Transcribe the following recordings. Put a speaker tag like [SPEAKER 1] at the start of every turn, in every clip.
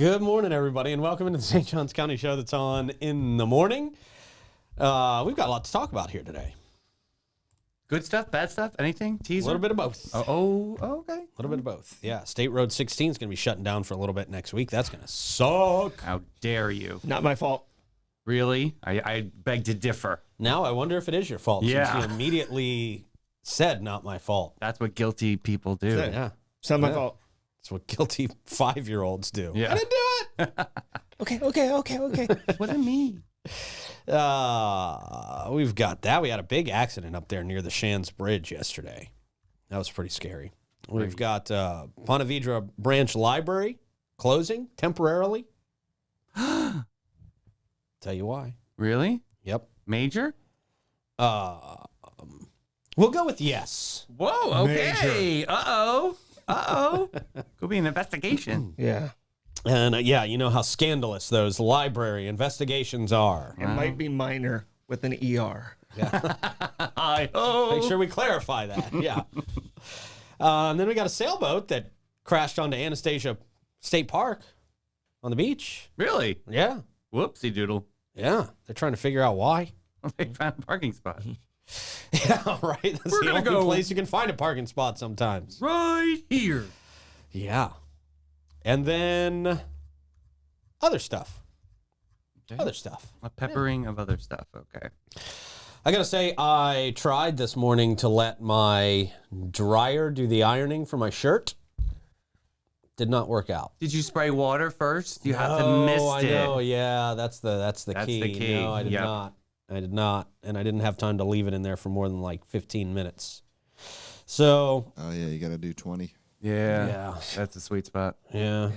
[SPEAKER 1] Good morning, everybody, and welcome into the St. Johns County Show that's on in the morning. We've got a lot to talk about here today.
[SPEAKER 2] Good stuff, bad stuff, anything? Teaser?
[SPEAKER 1] A little bit of both.
[SPEAKER 2] Okay.
[SPEAKER 1] A little bit of both. Yeah, State Road 16 is going to be shutting down for a little bit next week. That's going to suck.
[SPEAKER 2] How dare you?
[SPEAKER 3] Not my fault.
[SPEAKER 2] Really? I beg to differ.
[SPEAKER 1] Now I wonder if it is your fault
[SPEAKER 2] Yeah.
[SPEAKER 1] since you immediately said not my fault.
[SPEAKER 2] That's what guilty people do.
[SPEAKER 1] Yeah,
[SPEAKER 3] It's not my
[SPEAKER 1] Yeah.
[SPEAKER 3] fault.
[SPEAKER 1] that's what guilty 5-year-olds do.
[SPEAKER 2] Yeah.
[SPEAKER 1] I didn't do it.
[SPEAKER 3] Okay.
[SPEAKER 2] Wasn't me.
[SPEAKER 1] We've got that. We had a big accident up there near the Shands Bridge yesterday. That was pretty scary. We've got Ponte Vedra Branch Library closing temporarily. Tell you why.
[SPEAKER 2] Really?
[SPEAKER 1] Yep.
[SPEAKER 2] Major?
[SPEAKER 1] We'll go with yes.
[SPEAKER 2] Whoa, okay. Uh-oh. Could be an investigation.
[SPEAKER 3] Yeah.
[SPEAKER 1] And yeah, you know how scandalous those library investigations are.
[SPEAKER 3] It might be minor with an ER.
[SPEAKER 2] I hope.
[SPEAKER 1] Make sure we clarify that. Yeah. And then we got a sailboat that crashed onto Anastasia State Park on the beach.
[SPEAKER 2] Really?
[SPEAKER 1] Yeah.
[SPEAKER 2] Whoopsie doodle.
[SPEAKER 1] Yeah. They're trying to figure out why.
[SPEAKER 2] They found a parking spot.
[SPEAKER 1] Yeah, right. That's
[SPEAKER 2] We're
[SPEAKER 1] the
[SPEAKER 2] gonna
[SPEAKER 1] only
[SPEAKER 2] go-
[SPEAKER 1] place you can find a parking spot sometimes.
[SPEAKER 2] Right here.
[SPEAKER 1] Yeah. And then other stuff.
[SPEAKER 2] Okay.
[SPEAKER 1] Other stuff.
[SPEAKER 2] A peppering of other stuff. Okay.
[SPEAKER 1] I gotta say, I tried this morning to let my dryer do the ironing for my shirt. Did not work out.
[SPEAKER 2] Did you spray water first? You have to
[SPEAKER 1] Oh,
[SPEAKER 2] mist
[SPEAKER 1] I
[SPEAKER 2] it.
[SPEAKER 1] know. Yeah, that's the
[SPEAKER 2] That's
[SPEAKER 1] key.
[SPEAKER 2] the key.
[SPEAKER 1] No, I did
[SPEAKER 2] Yep.
[SPEAKER 1] not. I did not, and I didn't have time to leave it in there for more than like 15 minutes. So
[SPEAKER 4] Oh yeah, you got to do 20.
[SPEAKER 2] Yeah.
[SPEAKER 1] yeah,
[SPEAKER 2] That's a sweet spot.
[SPEAKER 1] yeah.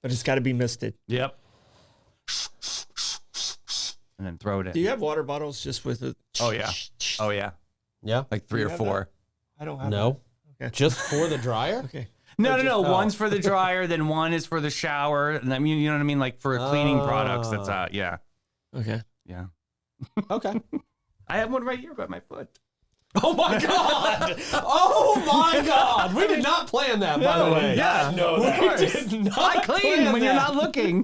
[SPEAKER 3] But it's got to be misted.
[SPEAKER 2] Yep. And then throw it in.
[SPEAKER 3] Do you have water bottles just with it?
[SPEAKER 2] Oh, yeah. Oh, yeah.
[SPEAKER 1] Yeah.
[SPEAKER 2] Like 3
[SPEAKER 3] You
[SPEAKER 2] or
[SPEAKER 3] have
[SPEAKER 2] 4.
[SPEAKER 3] I don't have
[SPEAKER 1] No.
[SPEAKER 3] Okay.
[SPEAKER 1] Just for the dryer?
[SPEAKER 3] Okay.
[SPEAKER 2] No.
[SPEAKER 1] Oh.
[SPEAKER 2] One's for the dryer, then one is for the shower. And I mean, you know what I mean? Like for cleaning products. That's yeah.
[SPEAKER 3] Okay.
[SPEAKER 2] Yeah.
[SPEAKER 1] Okay.
[SPEAKER 2] I have one right here by my foot.
[SPEAKER 1] Oh my God! Oh my God! We did not plan that, by the way.
[SPEAKER 2] Yeah.
[SPEAKER 3] No,
[SPEAKER 1] We did not
[SPEAKER 2] I clean
[SPEAKER 1] plan
[SPEAKER 2] when you're
[SPEAKER 1] that.
[SPEAKER 2] not looking.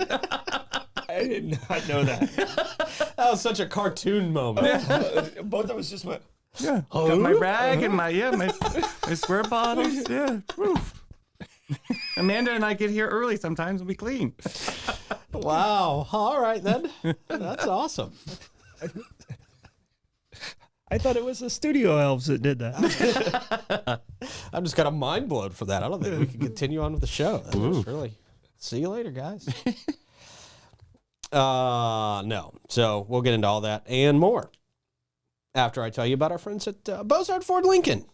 [SPEAKER 3] I did not know that.
[SPEAKER 1] That was such a cartoon moment.
[SPEAKER 3] Both of us just went.
[SPEAKER 2] Yeah. Got my rag and my square bottles. Yeah. Woof. Amanda and I get here early sometimes and we clean.
[SPEAKER 1] Wow. All right then. That's awesome.
[SPEAKER 3] I thought it was the studio elves that did that.
[SPEAKER 1] I'm just kind of mind blown for that. I don't think we can continue on with the show. That was really. See you later, guys. No. So we'll get into all that and more after I tell you about our friends at Bozard Ford Lincoln.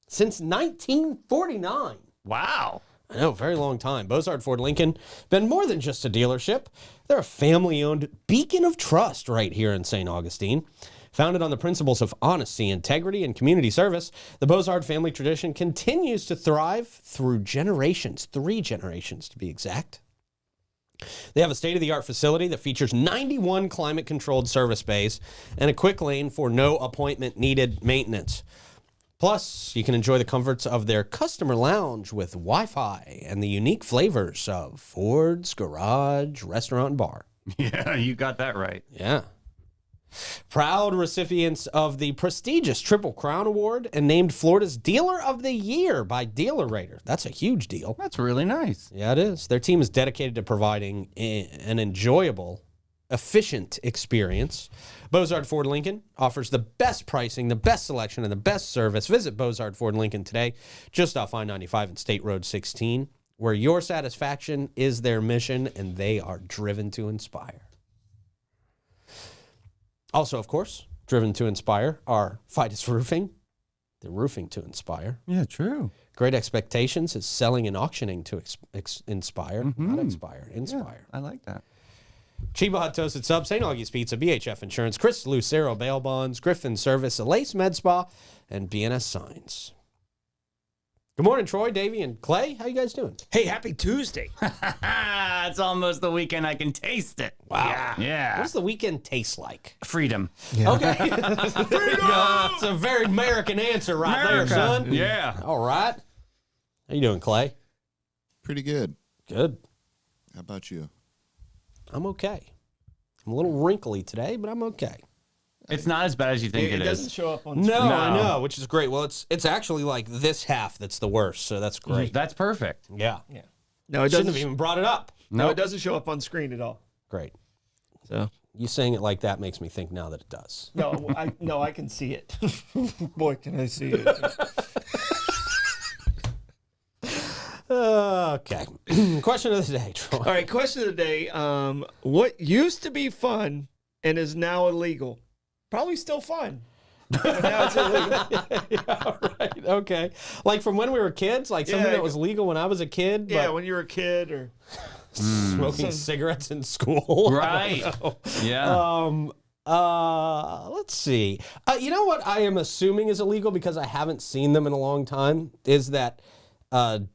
[SPEAKER 1] Since 1949.
[SPEAKER 2] Wow.
[SPEAKER 1] I know, very long time. Bozard Ford Lincoln, been more than just a dealership. They're a family-owned beacon of trust right here in St. Augustine. Founded on the principles of honesty, integrity, and community service, the Bozard family tradition continues to thrive through generations, 3 generations to be exact. They have a state-of-the-art facility that features 91 climate-controlled service bays and a quick lane for no appointment-needed maintenance. Plus, you can enjoy the comforts of their customer lounge with Wi-Fi and the unique flavors of Ford's Garage Restaurant and Bar.
[SPEAKER 2] Yeah, you got that right.
[SPEAKER 1] Yeah. Proud recipients of the prestigious Triple Crown Award and named Florida's Dealer of the Year by Dealer Rater. That's a huge deal.
[SPEAKER 2] That's really nice.
[SPEAKER 1] Yeah, it is. Their team is dedicated to providing an enjoyable, efficient experience. Bozard Ford Lincoln offers the best pricing, the best selection, and the best service. Visit Bozard Ford Lincoln today, just off I-95 and State Road 16, where your satisfaction is their mission, and they are driven to inspire. Also, of course, driven to inspire are Fidus Roofing. They're roofing to inspire.
[SPEAKER 2] Yeah, true.
[SPEAKER 1] Great Expectations is selling and auctioning to inspire, not expire, inspire.
[SPEAKER 2] I like that.
[SPEAKER 1] Chiba Hot Toasted Sub, St. Augie's Pizza, BHF Insurance, Chris Lucero Bail Bonds, Griffin Service, Elase Med Spa, and BNS Signs. Good morning, Troy, Davey, and Clay. How you guys doing?
[SPEAKER 3] Hey, happy Tuesday.
[SPEAKER 2] It's almost the weekend. I can taste it.
[SPEAKER 1] Wow.
[SPEAKER 2] Yeah.
[SPEAKER 1] What does the weekend taste like?
[SPEAKER 2] Freedom.
[SPEAKER 1] Okay. It's a very American answer right there, son.
[SPEAKER 2] Yeah.
[SPEAKER 1] All right. How you doing, Clay?
[SPEAKER 4] Pretty good.
[SPEAKER 1] Good.
[SPEAKER 4] How about you?
[SPEAKER 1] I'm okay. I'm a little wrinkly today, but I'm okay.
[SPEAKER 2] It's not as bad as you think
[SPEAKER 3] It
[SPEAKER 2] it
[SPEAKER 3] doesn't
[SPEAKER 2] is.
[SPEAKER 3] show up on
[SPEAKER 1] No,
[SPEAKER 3] screen.
[SPEAKER 1] I know, which is great. Well, it's actually like this half that's the worst, so that's great.
[SPEAKER 2] That's perfect.
[SPEAKER 1] Yeah.
[SPEAKER 3] No, it
[SPEAKER 1] Shouldn't
[SPEAKER 3] doesn't.
[SPEAKER 1] have even brought it up.
[SPEAKER 3] No,
[SPEAKER 2] Nope.
[SPEAKER 3] it doesn't show up on screen at all.
[SPEAKER 1] Great.
[SPEAKER 3] So
[SPEAKER 1] You saying it like that makes me think now that it does.
[SPEAKER 3] no, I can see it. Boy, can I see it.
[SPEAKER 1] Okay. Question of the day, Troy.
[SPEAKER 3] All right, question of the day. What used to be fun and is now illegal? Probably still fun. But now it's illegal.
[SPEAKER 1] Yeah, right. Okay. Like from when we were kids, like something
[SPEAKER 3] Yeah.
[SPEAKER 1] that was legal when I was a kid,
[SPEAKER 3] Yeah,
[SPEAKER 1] but
[SPEAKER 3] when you were a kid or
[SPEAKER 1] smoking cigarettes in school.
[SPEAKER 2] Right. Yeah.
[SPEAKER 1] Let's see. You know what I am assuming is illegal because I haven't seen them in a long time is that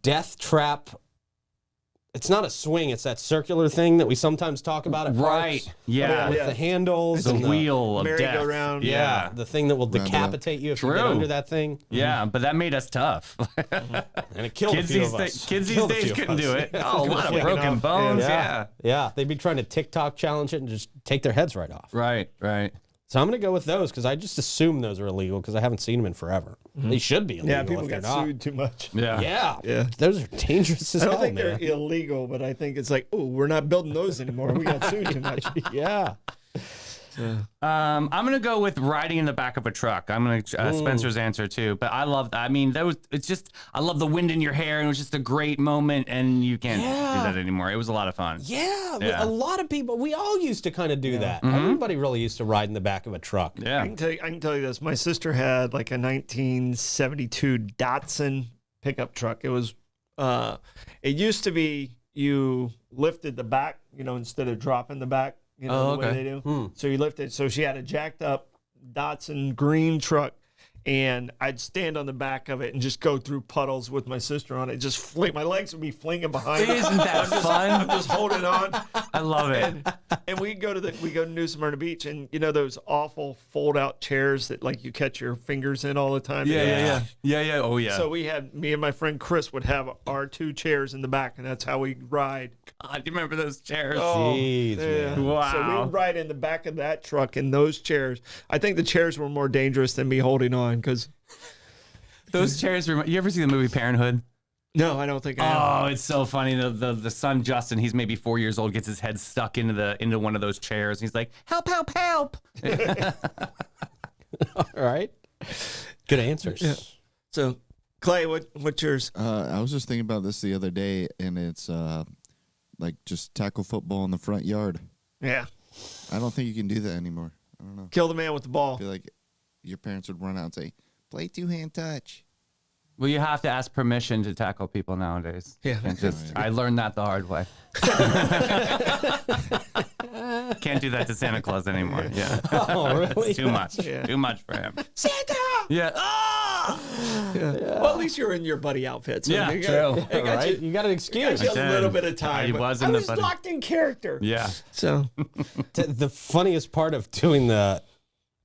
[SPEAKER 1] death trap. It's not a swing. It's that circular thing that we sometimes talk about at
[SPEAKER 2] Right.
[SPEAKER 1] parks
[SPEAKER 2] Yeah.
[SPEAKER 1] with
[SPEAKER 3] Yeah.
[SPEAKER 1] the handles
[SPEAKER 2] The
[SPEAKER 1] and
[SPEAKER 2] wheel of death.
[SPEAKER 3] merry-go-round.
[SPEAKER 1] Yeah, the thing that will decapitate you if you get
[SPEAKER 2] True.
[SPEAKER 1] under that thing.
[SPEAKER 2] Yeah, but that made us tough.
[SPEAKER 1] And it killed
[SPEAKER 2] kids
[SPEAKER 1] a few
[SPEAKER 2] these
[SPEAKER 1] of us.
[SPEAKER 2] kids these
[SPEAKER 1] Killed a
[SPEAKER 2] days
[SPEAKER 1] few of
[SPEAKER 2] couldn't
[SPEAKER 1] us.
[SPEAKER 2] do it.
[SPEAKER 1] Yeah.
[SPEAKER 2] Oh, a lot of
[SPEAKER 3] Yeah.
[SPEAKER 2] broken bones. Yeah.
[SPEAKER 1] Yeah, they'd be trying to TikTok challenge it and just take their heads right off.
[SPEAKER 2] Right. Right.
[SPEAKER 1] So I'm going to go with those because I just assume those are illegal because I haven't seen them in forever. They should be illegal
[SPEAKER 3] Yeah, people
[SPEAKER 1] if they're
[SPEAKER 3] got
[SPEAKER 1] not.
[SPEAKER 3] sued too much.
[SPEAKER 2] Yeah.
[SPEAKER 1] Yeah.
[SPEAKER 3] Yeah.
[SPEAKER 1] Those are dangerous as
[SPEAKER 3] I don't
[SPEAKER 1] hell,
[SPEAKER 3] think
[SPEAKER 1] man.
[SPEAKER 3] they're illegal, but I think it's like, oh, we're not building those anymore. We got sued too much.
[SPEAKER 1] Yeah.
[SPEAKER 2] I'm gonna go with riding in the back of a truck. I'm gonna Spencer's answer too. But I love that. I mean, that was. It's just. I love the wind in your hair, and it was just a great moment. And you can't do that anymore. It was a lot of fun.
[SPEAKER 1] Yeah.
[SPEAKER 2] Yeah.
[SPEAKER 1] A lot of people, we all used to kind of do that. Everybody really used to ride in the back of a truck.
[SPEAKER 2] Yeah.
[SPEAKER 3] I can tell you this. My sister had like a 1972 Datsun pickup truck. It was, it used to be you lifted the back, instead of dropping the back,
[SPEAKER 2] Oh,
[SPEAKER 3] the way
[SPEAKER 2] okay.
[SPEAKER 3] they do. So you lifted. So she had a jacked up Datsun green truck. And I'd stand on the back of it and just go through puddles with my sister on it. Just fling. My legs would be flinging behind.
[SPEAKER 2] Isn't that fun?
[SPEAKER 3] I'm just holding on.
[SPEAKER 2] I love it.
[SPEAKER 3] And we go to New Smyrna Beach, and those awful fold out chairs that like you catch your fingers in all the time.
[SPEAKER 2] Yeah. Oh yeah.
[SPEAKER 3] So me and my friend Chris would have our two chairs in the back, and that's how we ride.
[SPEAKER 2] God, do you remember those chairs?
[SPEAKER 1] Jeez,
[SPEAKER 3] Yeah.
[SPEAKER 1] man.
[SPEAKER 2] Wow.
[SPEAKER 3] So we would ride in the back of that truck in those chairs. I think the chairs were more dangerous than me holding on because.
[SPEAKER 2] Those chairs. You ever see the movie Parenthood?
[SPEAKER 3] No, I don't think I have.
[SPEAKER 2] Oh, it's so funny. The son Justin, he's maybe 4 years old, gets his head stuck into one of those chairs. And he's like, "Help! Help! Help!"
[SPEAKER 1] All right. Good answers.
[SPEAKER 3] Yeah. So, Clay, what's yours?
[SPEAKER 4] I was just thinking about this the other day, and it's like just tackle football in the front yard.
[SPEAKER 3] Yeah.
[SPEAKER 4] I don't think you can do that anymore. I don't know.
[SPEAKER 3] Kill the man with the ball.
[SPEAKER 4] I feel like your parents would run out and say, "Play two-hand touch."
[SPEAKER 2] Well, you have to ask permission to tackle people nowadays.
[SPEAKER 3] Yeah.
[SPEAKER 2] Can't just, I learned that the hard way. Can't do that to Santa Claus anymore. Yeah.
[SPEAKER 1] Oh, really?
[SPEAKER 2] It's too much.
[SPEAKER 3] Yeah.
[SPEAKER 2] Too much for him.
[SPEAKER 3] Santa!
[SPEAKER 2] Yeah. Ah!
[SPEAKER 3] Yeah. Well, at least you're in your buddy outfit. So
[SPEAKER 2] Yeah,
[SPEAKER 3] you
[SPEAKER 2] true.
[SPEAKER 3] got, it got
[SPEAKER 1] Right?
[SPEAKER 3] you,
[SPEAKER 1] You got an
[SPEAKER 3] got
[SPEAKER 1] excuse.
[SPEAKER 3] you a
[SPEAKER 2] did.
[SPEAKER 3] little bit of time.
[SPEAKER 2] I
[SPEAKER 3] but
[SPEAKER 2] was
[SPEAKER 3] I
[SPEAKER 2] in the
[SPEAKER 3] was
[SPEAKER 2] buddy.
[SPEAKER 3] locked in character.
[SPEAKER 2] Yeah.
[SPEAKER 3] So,
[SPEAKER 1] The funniest part of doing the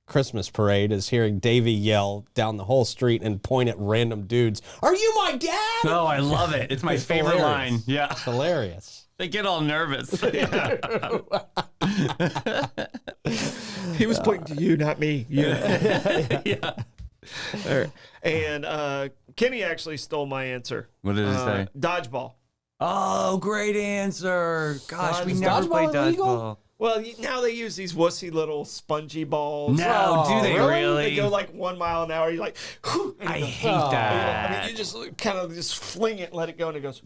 [SPEAKER 1] Christmas parade is hearing Davey yell down the whole street and point at random dudes. Are you my dad?
[SPEAKER 2] No, I love it. It's my
[SPEAKER 1] It's
[SPEAKER 2] favorite
[SPEAKER 1] hilarious.
[SPEAKER 2] line. Yeah.
[SPEAKER 1] It's hilarious.
[SPEAKER 2] They get all nervous.
[SPEAKER 3] he was pointing to you, not me. You.
[SPEAKER 2] Yeah.
[SPEAKER 3] All right. And Kenny actually stole my answer.
[SPEAKER 2] What did it say?
[SPEAKER 3] Dodgeball.
[SPEAKER 2] Oh, great answer. Gosh, we
[SPEAKER 1] Is
[SPEAKER 2] never
[SPEAKER 1] dodgeball
[SPEAKER 2] played
[SPEAKER 1] illegal?
[SPEAKER 2] dodgeball.
[SPEAKER 3] Well, now they use these wussy little spongy balls.
[SPEAKER 2] No, do they really?
[SPEAKER 3] They go like 1 mile an hour. You're like, whew, and
[SPEAKER 2] I
[SPEAKER 3] it goes,
[SPEAKER 2] hate
[SPEAKER 1] Oh.
[SPEAKER 2] that.
[SPEAKER 3] I mean, you just kind of just fling it and let it go, and it goes.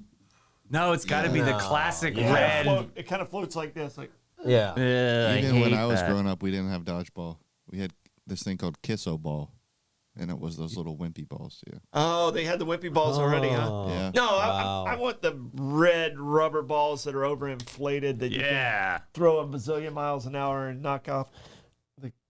[SPEAKER 2] No, it's got to be the classic
[SPEAKER 3] It
[SPEAKER 2] red.
[SPEAKER 3] kind of floats like this, like.
[SPEAKER 1] Yeah.
[SPEAKER 4] Even when
[SPEAKER 2] hate
[SPEAKER 4] I was
[SPEAKER 2] that.
[SPEAKER 4] growing up, we didn't have dodgeball. We had this thing called Kisso ball, and it was those little wimpy balls. Yeah.
[SPEAKER 3] Oh, they had the wimpy balls already, huh?
[SPEAKER 1] Oh.
[SPEAKER 4] Yeah.
[SPEAKER 3] No,
[SPEAKER 1] Wow.
[SPEAKER 3] I want the red rubber balls that are overinflated that you can
[SPEAKER 2] Yeah.
[SPEAKER 3] throw a bazillion miles an hour and knock off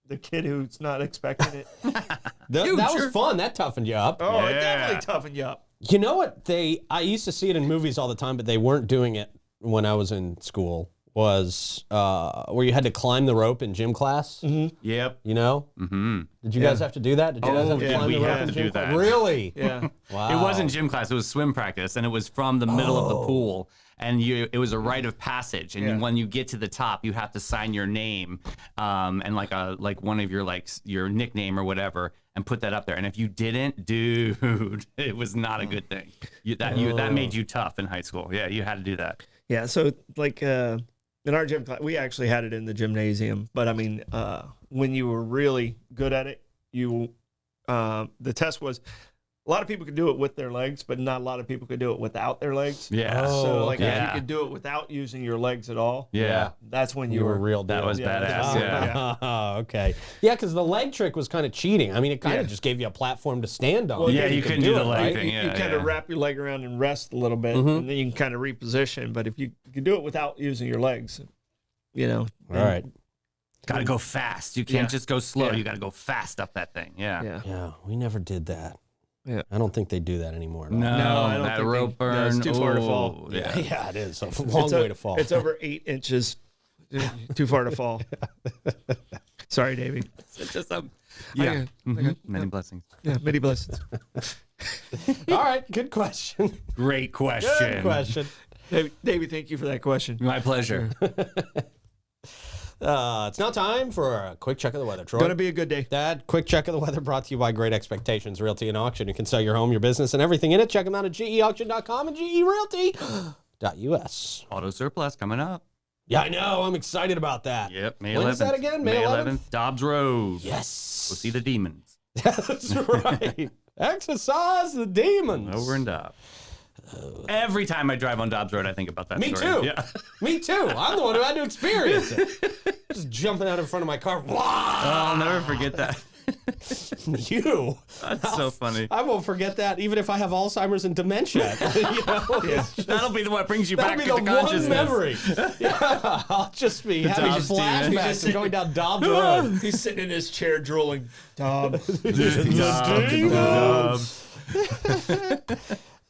[SPEAKER 3] the kid who's not expecting it.
[SPEAKER 1] That was fun. That toughened you up.
[SPEAKER 3] Oh, it
[SPEAKER 2] Yeah.
[SPEAKER 3] definitely toughened you up.
[SPEAKER 1] You know what? I used to see it in movies all the time, but they weren't doing it when I was in school. was where you had to climb the rope in gym class.
[SPEAKER 2] Yep.
[SPEAKER 1] You know?
[SPEAKER 2] Mm-hmm.
[SPEAKER 1] Did you guys have to do that? Did you guys have to
[SPEAKER 2] yeah,
[SPEAKER 1] climb
[SPEAKER 2] we
[SPEAKER 1] the rope
[SPEAKER 2] had
[SPEAKER 1] in
[SPEAKER 2] to
[SPEAKER 1] gym
[SPEAKER 2] do
[SPEAKER 1] class?
[SPEAKER 2] that.
[SPEAKER 1] Really?
[SPEAKER 3] Yeah.
[SPEAKER 1] Wow.
[SPEAKER 2] It wasn't gym class; it was swim practice, and it was from the middle of the pool. And it was a rite of passage. And when you get to the top, you have to sign your name, and like one of your nickname or whatever, and put that up there. And if you didn't, dude, it was not a good thing. That made you tough in high school. Yeah, you had to do that.
[SPEAKER 3] Yeah. So like in our gym class, we actually had it in the gymnasium. But I mean, when you were really good at it, the test was. A lot of people could do it with their legs, but not a lot of people could do it without their legs.
[SPEAKER 2] Yeah.
[SPEAKER 3] So like if
[SPEAKER 2] yeah.
[SPEAKER 3] you could do it without using your legs at all,
[SPEAKER 2] Yeah.
[SPEAKER 3] that's when
[SPEAKER 1] You were real
[SPEAKER 2] That
[SPEAKER 1] deal.
[SPEAKER 2] was badass. Yeah.
[SPEAKER 1] Okay. Yeah, because the leg trick was kind of cheating. I mean, it kind of just gave you a platform to stand on.
[SPEAKER 3] Well,
[SPEAKER 2] Yeah, you couldn't do the leg
[SPEAKER 1] right?
[SPEAKER 2] thing.
[SPEAKER 3] You
[SPEAKER 2] Yeah,
[SPEAKER 3] kind of wrap your leg around and rest a little bit, and then you can kind of reposition. But if you can do it without using your legs,
[SPEAKER 1] All right.
[SPEAKER 2] Got to go fast. You can't just go slow.
[SPEAKER 3] Yeah.
[SPEAKER 2] You got to go fast up that thing. Yeah.
[SPEAKER 3] yeah.
[SPEAKER 1] Yeah, we never did that.
[SPEAKER 3] Yeah.
[SPEAKER 1] I don't think they do that anymore.
[SPEAKER 2] No,
[SPEAKER 3] I don't
[SPEAKER 2] that
[SPEAKER 3] think
[SPEAKER 2] rope
[SPEAKER 3] they- no,
[SPEAKER 2] burn.
[SPEAKER 3] it's too far to fall.
[SPEAKER 2] Ooh, Yeah.
[SPEAKER 1] Yeah, it is. A long way to fall.
[SPEAKER 3] It's over 8 inches. Too far to fall. Sorry, Davey.
[SPEAKER 2] It's just a,
[SPEAKER 3] Yeah.
[SPEAKER 2] Many blessings.
[SPEAKER 3] Yeah, many blessings.
[SPEAKER 1] All right, good question.
[SPEAKER 2] Great question.
[SPEAKER 1] Good question.
[SPEAKER 3] Davey, thank you for that question.
[SPEAKER 2] My pleasure.
[SPEAKER 1] It's now time for a quick check of the weather, Troy.
[SPEAKER 3] Gonna be a good day.
[SPEAKER 1] That quick check of the weather brought to you by Great Expectations Realty and Auction. You can sell your home, your business, and everything in it. Check them out at geauction.com and gerealty.us.
[SPEAKER 2] Auto surplus coming up.
[SPEAKER 1] Yeah, I know. I'm excited about that.
[SPEAKER 2] Yep. May 11th.
[SPEAKER 1] When is that again? May 11th?
[SPEAKER 2] Dobbs Road.
[SPEAKER 1] Yes.
[SPEAKER 2] Go see the demons.
[SPEAKER 1] That's right. Exercise the demons.
[SPEAKER 2] Over in Dobbs. Every time I drive on Dobbs Road, I think about that
[SPEAKER 1] Me
[SPEAKER 2] story.
[SPEAKER 1] too.
[SPEAKER 2] Yeah.
[SPEAKER 1] Me too. I'm the one who had to experience it. Just jumping out in front of my car. Wow.
[SPEAKER 2] I'll never forget that.
[SPEAKER 1] You.
[SPEAKER 2] That's so funny.
[SPEAKER 1] I won't forget that even if I have Alzheimer's and dementia. You know? It's just-
[SPEAKER 2] That'll be the what brings you
[SPEAKER 1] That'll
[SPEAKER 2] back
[SPEAKER 1] be
[SPEAKER 2] into
[SPEAKER 1] the one
[SPEAKER 2] consciousness.
[SPEAKER 1] memory. Yeah, I'll just be having
[SPEAKER 2] Dobbs demon.
[SPEAKER 1] flashbacks and going down Dobbs Road.
[SPEAKER 3] He's sitting in his chair drooling. Dobbs.
[SPEAKER 2] Dobbs.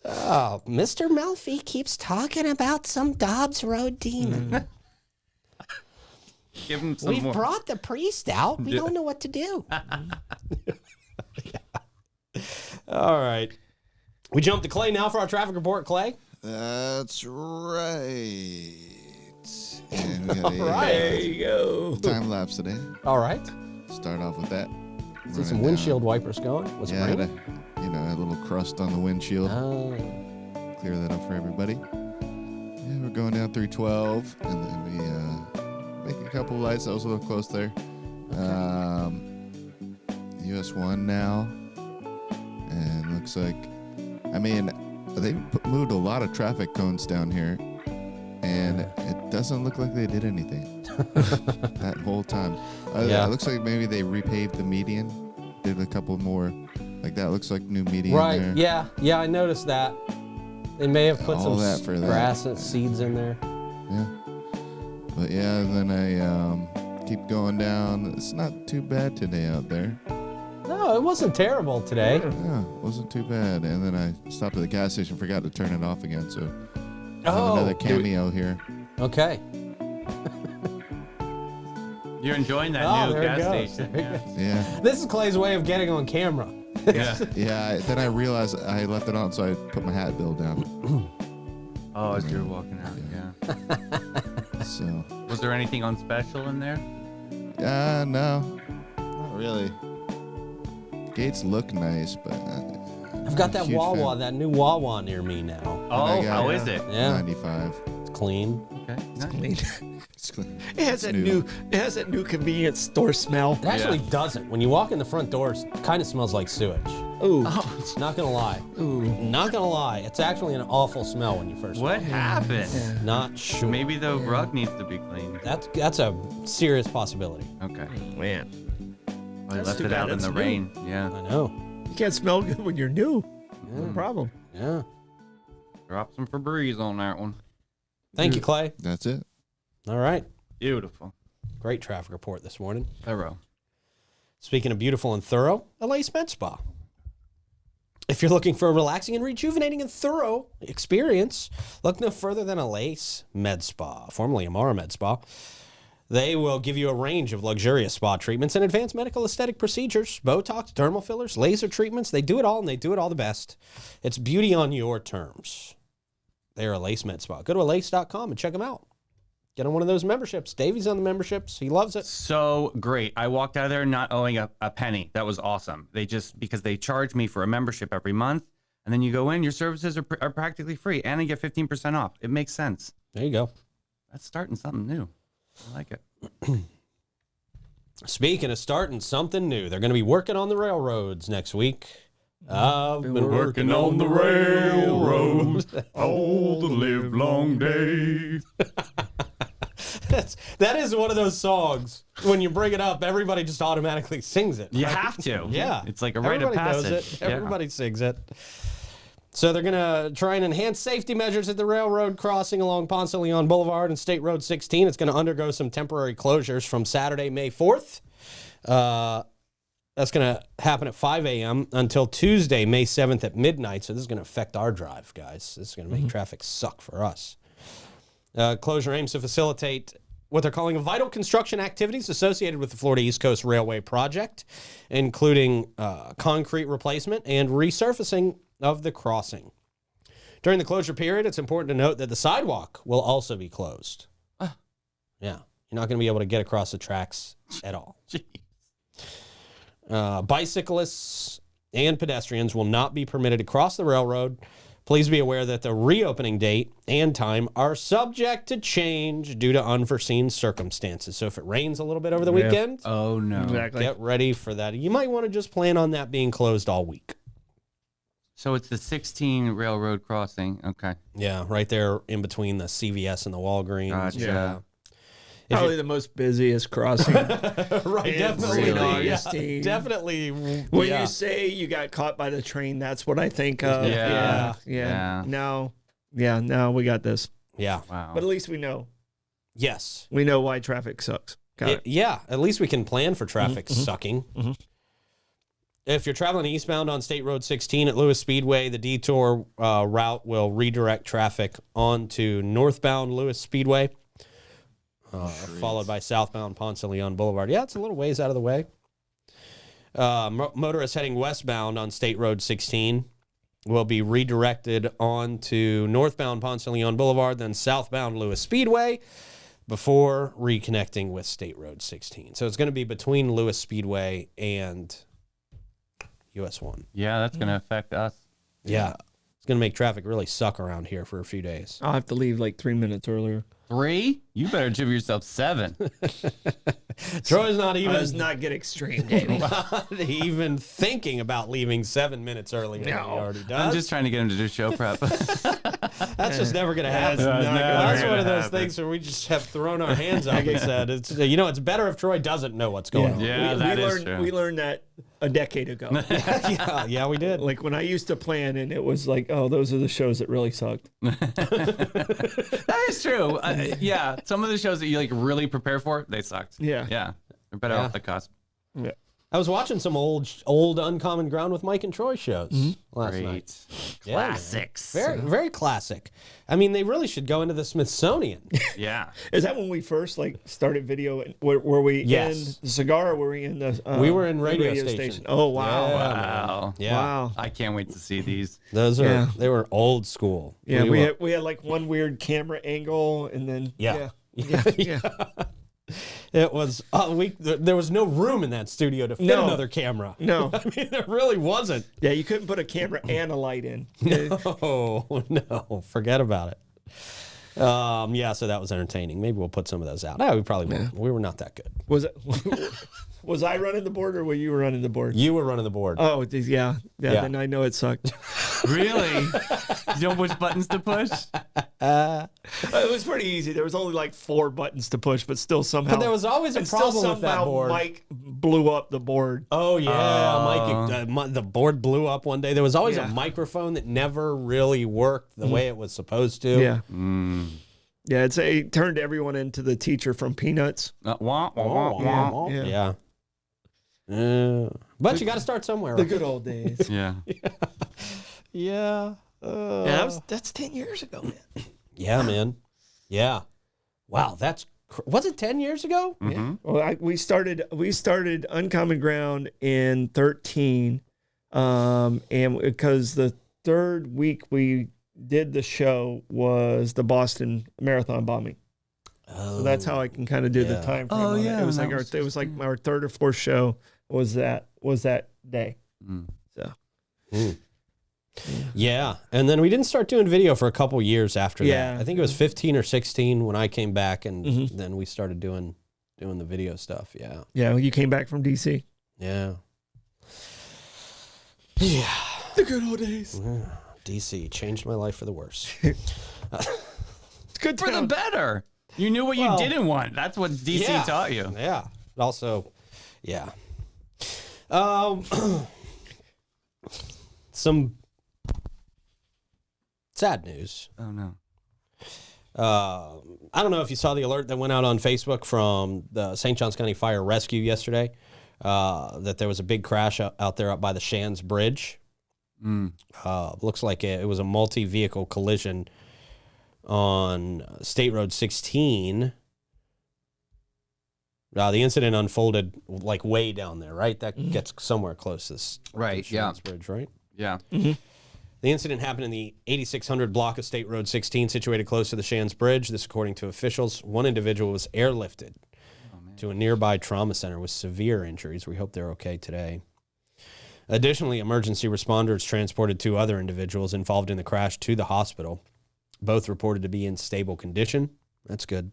[SPEAKER 1] Oh, Mr. Melfi keeps talking about some Dobbs Road demon.
[SPEAKER 2] Give him some
[SPEAKER 1] We've
[SPEAKER 2] more.
[SPEAKER 1] brought the priest out. We don't know what to do. All right. We jump to Clay now for our traffic report. Clay?
[SPEAKER 4] That's right. And we got a
[SPEAKER 1] Right.
[SPEAKER 3] you go.
[SPEAKER 4] time lapse today.
[SPEAKER 1] All right.
[SPEAKER 4] Start off with that.
[SPEAKER 1] See some
[SPEAKER 4] Running
[SPEAKER 1] windshield wipers going. Was
[SPEAKER 4] down.
[SPEAKER 1] it
[SPEAKER 4] Yeah,
[SPEAKER 1] raining?
[SPEAKER 4] a little crust on the windshield.
[SPEAKER 1] Oh.
[SPEAKER 4] Clear that up for everybody. Yeah, we're going down 312, and then we make a couple lights. That was a little close there. US 1 now, and looks like, I mean, they moved a lot of traffic cones down here, and it doesn't look like they did anything that whole time.
[SPEAKER 1] Yeah.
[SPEAKER 4] It looks like maybe they repaved the median, did a couple more. Like that looks like new median
[SPEAKER 1] Right.
[SPEAKER 4] there.
[SPEAKER 1] Yeah. Yeah, I noticed that. They may have put
[SPEAKER 4] All
[SPEAKER 1] some
[SPEAKER 4] that for that.
[SPEAKER 1] grass and seeds in there.
[SPEAKER 4] Yeah. But yeah, then I keep going down. It's not too bad today out there.
[SPEAKER 1] No, it wasn't terrible today.
[SPEAKER 4] Yeah, wasn't too bad. And then I stopped at the gas station, forgot to turn it off again. So I have another cameo here.
[SPEAKER 1] Okay.
[SPEAKER 2] You're enjoying that
[SPEAKER 1] Oh,
[SPEAKER 2] new
[SPEAKER 1] there it
[SPEAKER 2] gas
[SPEAKER 1] goes.
[SPEAKER 2] station.
[SPEAKER 1] There it
[SPEAKER 2] Yeah.
[SPEAKER 4] Yeah.
[SPEAKER 1] This is Clay's way of getting on camera.
[SPEAKER 2] Yeah.
[SPEAKER 4] Yeah. Then I realized I left it on, so I put my hat bill down.
[SPEAKER 2] Oh, as you're walking out. Yeah.
[SPEAKER 4] So,
[SPEAKER 2] Was there anything on special in there?
[SPEAKER 4] no, not really. Gates look nice, but
[SPEAKER 1] I've got that
[SPEAKER 4] huge
[SPEAKER 1] Wawa,
[SPEAKER 4] fan.
[SPEAKER 1] that new Wawa near me now.
[SPEAKER 2] Oh,
[SPEAKER 4] got
[SPEAKER 2] how
[SPEAKER 4] it.
[SPEAKER 2] is it?
[SPEAKER 1] Yeah,
[SPEAKER 4] 95.
[SPEAKER 1] it's clean.
[SPEAKER 2] Okay. Nice.
[SPEAKER 3] Clean.
[SPEAKER 4] It's clean.
[SPEAKER 3] It has
[SPEAKER 4] It's
[SPEAKER 3] that
[SPEAKER 4] new.
[SPEAKER 3] new. It has that new convenience store smell.
[SPEAKER 1] It actually doesn't. When you walk in the front doors, it kind of smells like sewage.
[SPEAKER 3] Ooh.
[SPEAKER 1] Not gonna lie. Not gonna lie. It's actually an awful smell when you first
[SPEAKER 2] What
[SPEAKER 1] walk
[SPEAKER 2] happened?
[SPEAKER 1] in. Not sure.
[SPEAKER 2] Maybe the rug needs to be cleaned.
[SPEAKER 1] That's a serious possibility.
[SPEAKER 2] Okay.
[SPEAKER 3] Man,
[SPEAKER 2] I
[SPEAKER 3] That's
[SPEAKER 2] left
[SPEAKER 3] too
[SPEAKER 2] it
[SPEAKER 3] bad.
[SPEAKER 2] out in
[SPEAKER 3] That's
[SPEAKER 2] the
[SPEAKER 3] new.
[SPEAKER 2] rain. Yeah.
[SPEAKER 1] I know.
[SPEAKER 3] you can't smell good when you're new. No problem.
[SPEAKER 1] Yeah.
[SPEAKER 2] Drop some Febreze on that one.
[SPEAKER 1] Thank you, Clay.
[SPEAKER 4] That's it.
[SPEAKER 1] All right.
[SPEAKER 2] Beautiful.
[SPEAKER 1] Great traffic report this morning.
[SPEAKER 2] Thorough.
[SPEAKER 1] Speaking of beautiful and thorough, LA Med Spa. If you're looking for a relaxing and rejuvenating and thorough experience, look no further than Alace Med Spa, formerly Amara Med Spa. They will give you a range of luxurious spa treatments and advanced medical aesthetic procedures, Botox, dermal fillers, laser treatments. They do it all, and they do it all the best. It's beauty on your terms. They're Alace Med Spa. Go to alace.com and check them out. Get on one of those memberships. Davey's on the memberships. He loves it.
[SPEAKER 2] So great. I walked out of there not owing a penny. That was awesome. Because they charge me for a membership every month, and then you go in, your services are practically free, and they get 15% off. It makes sense.
[SPEAKER 1] There you go.
[SPEAKER 2] That's starting something new. I like it.
[SPEAKER 1] Speaking of starting something new, they're going to be working on the railroads next week. I've been working on the railroads
[SPEAKER 2] all the live long day.
[SPEAKER 1] That is one of those songs. When you bring it up, everybody just automatically sings it.
[SPEAKER 2] You have to.
[SPEAKER 1] Yeah.
[SPEAKER 2] It's like a rite of
[SPEAKER 1] Everybody
[SPEAKER 2] passage.
[SPEAKER 1] knows it.
[SPEAKER 2] Yeah.
[SPEAKER 1] Everybody sings it. So they're going to try and enhance safety measures at the railroad crossing along Ponce de Leon Boulevard and State Road 16. It's going to undergo some temporary closures from Saturday, May 4th. That's going to happen at 5 a.m. until Tuesday, May 7th at midnight. So this is going to affect our drive, guys. This is going to make traffic suck for us. Closure aims to facilitate what they're calling vital construction activities associated with the Florida East Coast Railway project, including concrete replacement and resurfacing of the crossing. During the closure period, it's important to note that the sidewalk will also be closed. Yeah, you're not going to be able to get across the tracks at all. Bicyclists and pedestrians will not be permitted to cross the railroad. Please be aware that the reopening date and time are subject to change due to unforeseen circumstances. So if it rains a little bit over the weekend,
[SPEAKER 2] Oh, no.
[SPEAKER 3] Exactly.
[SPEAKER 1] get ready for that. You might want to just plan on that being closed all week.
[SPEAKER 2] So it's the 16 railroad crossing. Okay.
[SPEAKER 1] Yeah, right there in between the CVS and the Walgreens.
[SPEAKER 2] Gotcha.
[SPEAKER 3] Yeah.
[SPEAKER 1] If
[SPEAKER 3] Probably the most busiest crossing.
[SPEAKER 1] Right,
[SPEAKER 3] in
[SPEAKER 1] definitely.
[SPEAKER 3] St.
[SPEAKER 1] Yeah,
[SPEAKER 3] Augustine.
[SPEAKER 1] definitely.
[SPEAKER 3] When
[SPEAKER 1] yeah.
[SPEAKER 3] you say you got caught by the train, that's what I think of.
[SPEAKER 2] Yeah.
[SPEAKER 3] Yeah. Now we got this.
[SPEAKER 1] Yeah.
[SPEAKER 2] Wow.
[SPEAKER 3] But at least we know.
[SPEAKER 1] Yes.
[SPEAKER 3] We know why traffic sucks. Got it.
[SPEAKER 1] Yeah, at least we can plan for traffic sucking.
[SPEAKER 3] Mhm.
[SPEAKER 1] If you're traveling eastbound on State Road 16 at Lewis Speedway, the detour route will redirect traffic onto northbound Lewis Speedway, followed by southbound Ponce de Leon Boulevard. Yeah, it's a little ways out of the way. Motorists heading westbound on State Road 16 will be redirected onto northbound Ponce de Leon Boulevard, then southbound Lewis Speedway, before reconnecting with State Road 16. So it's going to be between Lewis Speedway and US 1.
[SPEAKER 2] Yeah, that's going to affect us.
[SPEAKER 1] Yeah. It's going to make traffic really suck around here for a few days.
[SPEAKER 3] I'll have to leave like 3 minutes earlier.
[SPEAKER 2] 3? You better give yourself 7.
[SPEAKER 1] Troy's not even,
[SPEAKER 3] Let's not get extreme, Davey.
[SPEAKER 1] not even thinking about leaving 7 minutes earlier than he already does.
[SPEAKER 2] I'm just trying to get him to do show prep.
[SPEAKER 1] That's just never going to happen.
[SPEAKER 3] That's not
[SPEAKER 1] That's
[SPEAKER 3] gonna
[SPEAKER 1] one of those
[SPEAKER 2] happen.
[SPEAKER 1] things where we just have thrown our hands up and said, it's better if Troy doesn't know what's going on.
[SPEAKER 2] Yeah, that is true.
[SPEAKER 3] We learned that a decade ago.
[SPEAKER 1] Yeah, we did.
[SPEAKER 3] Like when I used to plan and it was like, oh, those are the shows that really sucked.
[SPEAKER 2] That is true. Yeah, some of the shows that you like really prepare for, they sucked.
[SPEAKER 3] Yeah.
[SPEAKER 2] Yeah. They're better off the cusp.
[SPEAKER 3] Yeah.
[SPEAKER 1] I was watching some old Uncommon Ground with Mike and Troy shows last night.
[SPEAKER 2] Great.
[SPEAKER 1] Yeah, man.
[SPEAKER 2] Classics.
[SPEAKER 1] Very, very classic. I mean, they really should go into the Smithsonian.
[SPEAKER 2] Yeah.
[SPEAKER 3] Is that when we first like started video? Were we
[SPEAKER 1] Yes.
[SPEAKER 3] in the cigar or were we in the
[SPEAKER 1] We were in radio station.
[SPEAKER 3] Oh, wow.
[SPEAKER 1] Yeah.
[SPEAKER 2] Wow.
[SPEAKER 1] Yeah.
[SPEAKER 3] Wow.
[SPEAKER 2] I can't wait to see these.
[SPEAKER 1] Those are
[SPEAKER 3] Yeah.
[SPEAKER 1] they were old school.
[SPEAKER 3] Yeah,
[SPEAKER 1] we
[SPEAKER 3] we had like one weird camera angle and then
[SPEAKER 1] Yeah.
[SPEAKER 3] yeah.
[SPEAKER 1] It was there was no room in that studio to fit
[SPEAKER 3] No.
[SPEAKER 1] another camera.
[SPEAKER 3] No.
[SPEAKER 1] I mean, there really wasn't.
[SPEAKER 3] Yeah, you couldn't put a camera and a light in.
[SPEAKER 1] Oh no, forget about it. Yeah, so that was entertaining. Maybe we'll put some of those out. No, we probably won't. We were not that good.
[SPEAKER 3] Was it? Was I running the board or were you running the board?
[SPEAKER 1] You were running the board.
[SPEAKER 3] Oh, yeah.
[SPEAKER 1] Yeah.
[SPEAKER 3] Then I know it sucked.
[SPEAKER 2] Really? You know which buttons to push?
[SPEAKER 3] It was pretty easy. There was only like 4 buttons to push, but still somehow.
[SPEAKER 1] But there was always a
[SPEAKER 3] and still
[SPEAKER 1] problem with that
[SPEAKER 3] somehow
[SPEAKER 1] board.
[SPEAKER 3] Mike blew up the board.
[SPEAKER 1] Oh yeah, Mike. The board blew up one day. There was always a
[SPEAKER 3] Yeah.
[SPEAKER 1] microphone that never really worked the way it was supposed to.
[SPEAKER 3] Yeah. Yeah, it turned everyone into the teacher from Peanuts.
[SPEAKER 2] Wah, wah, wah, wah.
[SPEAKER 1] Yeah. But you got to start somewhere.
[SPEAKER 3] The
[SPEAKER 1] Right?
[SPEAKER 3] good old days.
[SPEAKER 2] Yeah.
[SPEAKER 1] Yeah.
[SPEAKER 3] Yeah, that's 10 years ago, man.
[SPEAKER 1] Yeah, man. Yeah. Wow, was it 10 years ago?
[SPEAKER 3] Yeah. Well, we started Uncommon Ground in 13, and because the third week we did the show was the Boston Marathon bombing. So that's how I can kind of do the time frame.
[SPEAKER 2] Oh,
[SPEAKER 3] on
[SPEAKER 2] yeah,
[SPEAKER 3] it was like
[SPEAKER 2] that was
[SPEAKER 3] our third or fourth show was that day. So.
[SPEAKER 1] Yeah, and then we didn't start doing video for a couple years after
[SPEAKER 3] Yeah.
[SPEAKER 1] that. I think it was 15 or 16 when I came back, and then we started doing the video stuff. Yeah,
[SPEAKER 3] Yeah, you came back from DC.
[SPEAKER 1] yeah, yeah.
[SPEAKER 3] The good old days.
[SPEAKER 1] DC changed my life for the worse.
[SPEAKER 3] It's good
[SPEAKER 2] For the
[SPEAKER 3] town.
[SPEAKER 2] better. You knew what you didn't want. That's what DC
[SPEAKER 1] Yeah.
[SPEAKER 2] taught you.
[SPEAKER 1] Yeah. Also, yeah. Some sad news.
[SPEAKER 2] Oh, no.
[SPEAKER 1] I don't know if you saw the alert that went out on Facebook from the St. Johns County Fire Rescue yesterday, that there was a big crash out there up by the Shands Bridge. Looks like it was a multi-vehicle collision on State Road 16. The incident unfolded like way down there, right? That gets somewhere close to this
[SPEAKER 2] Right, yeah.
[SPEAKER 1] Shands Bridge, right?
[SPEAKER 2] Yeah.
[SPEAKER 1] The incident happened in the 8600 block of State Road 16, situated close to the Shands Bridge. This, according to officials. One individual was airlifted to a nearby trauma center with severe injuries. We hope they're okay today. Additionally, emergency responders transported two other individuals involved in the crash to the hospital, both reported to be in stable condition. That's good.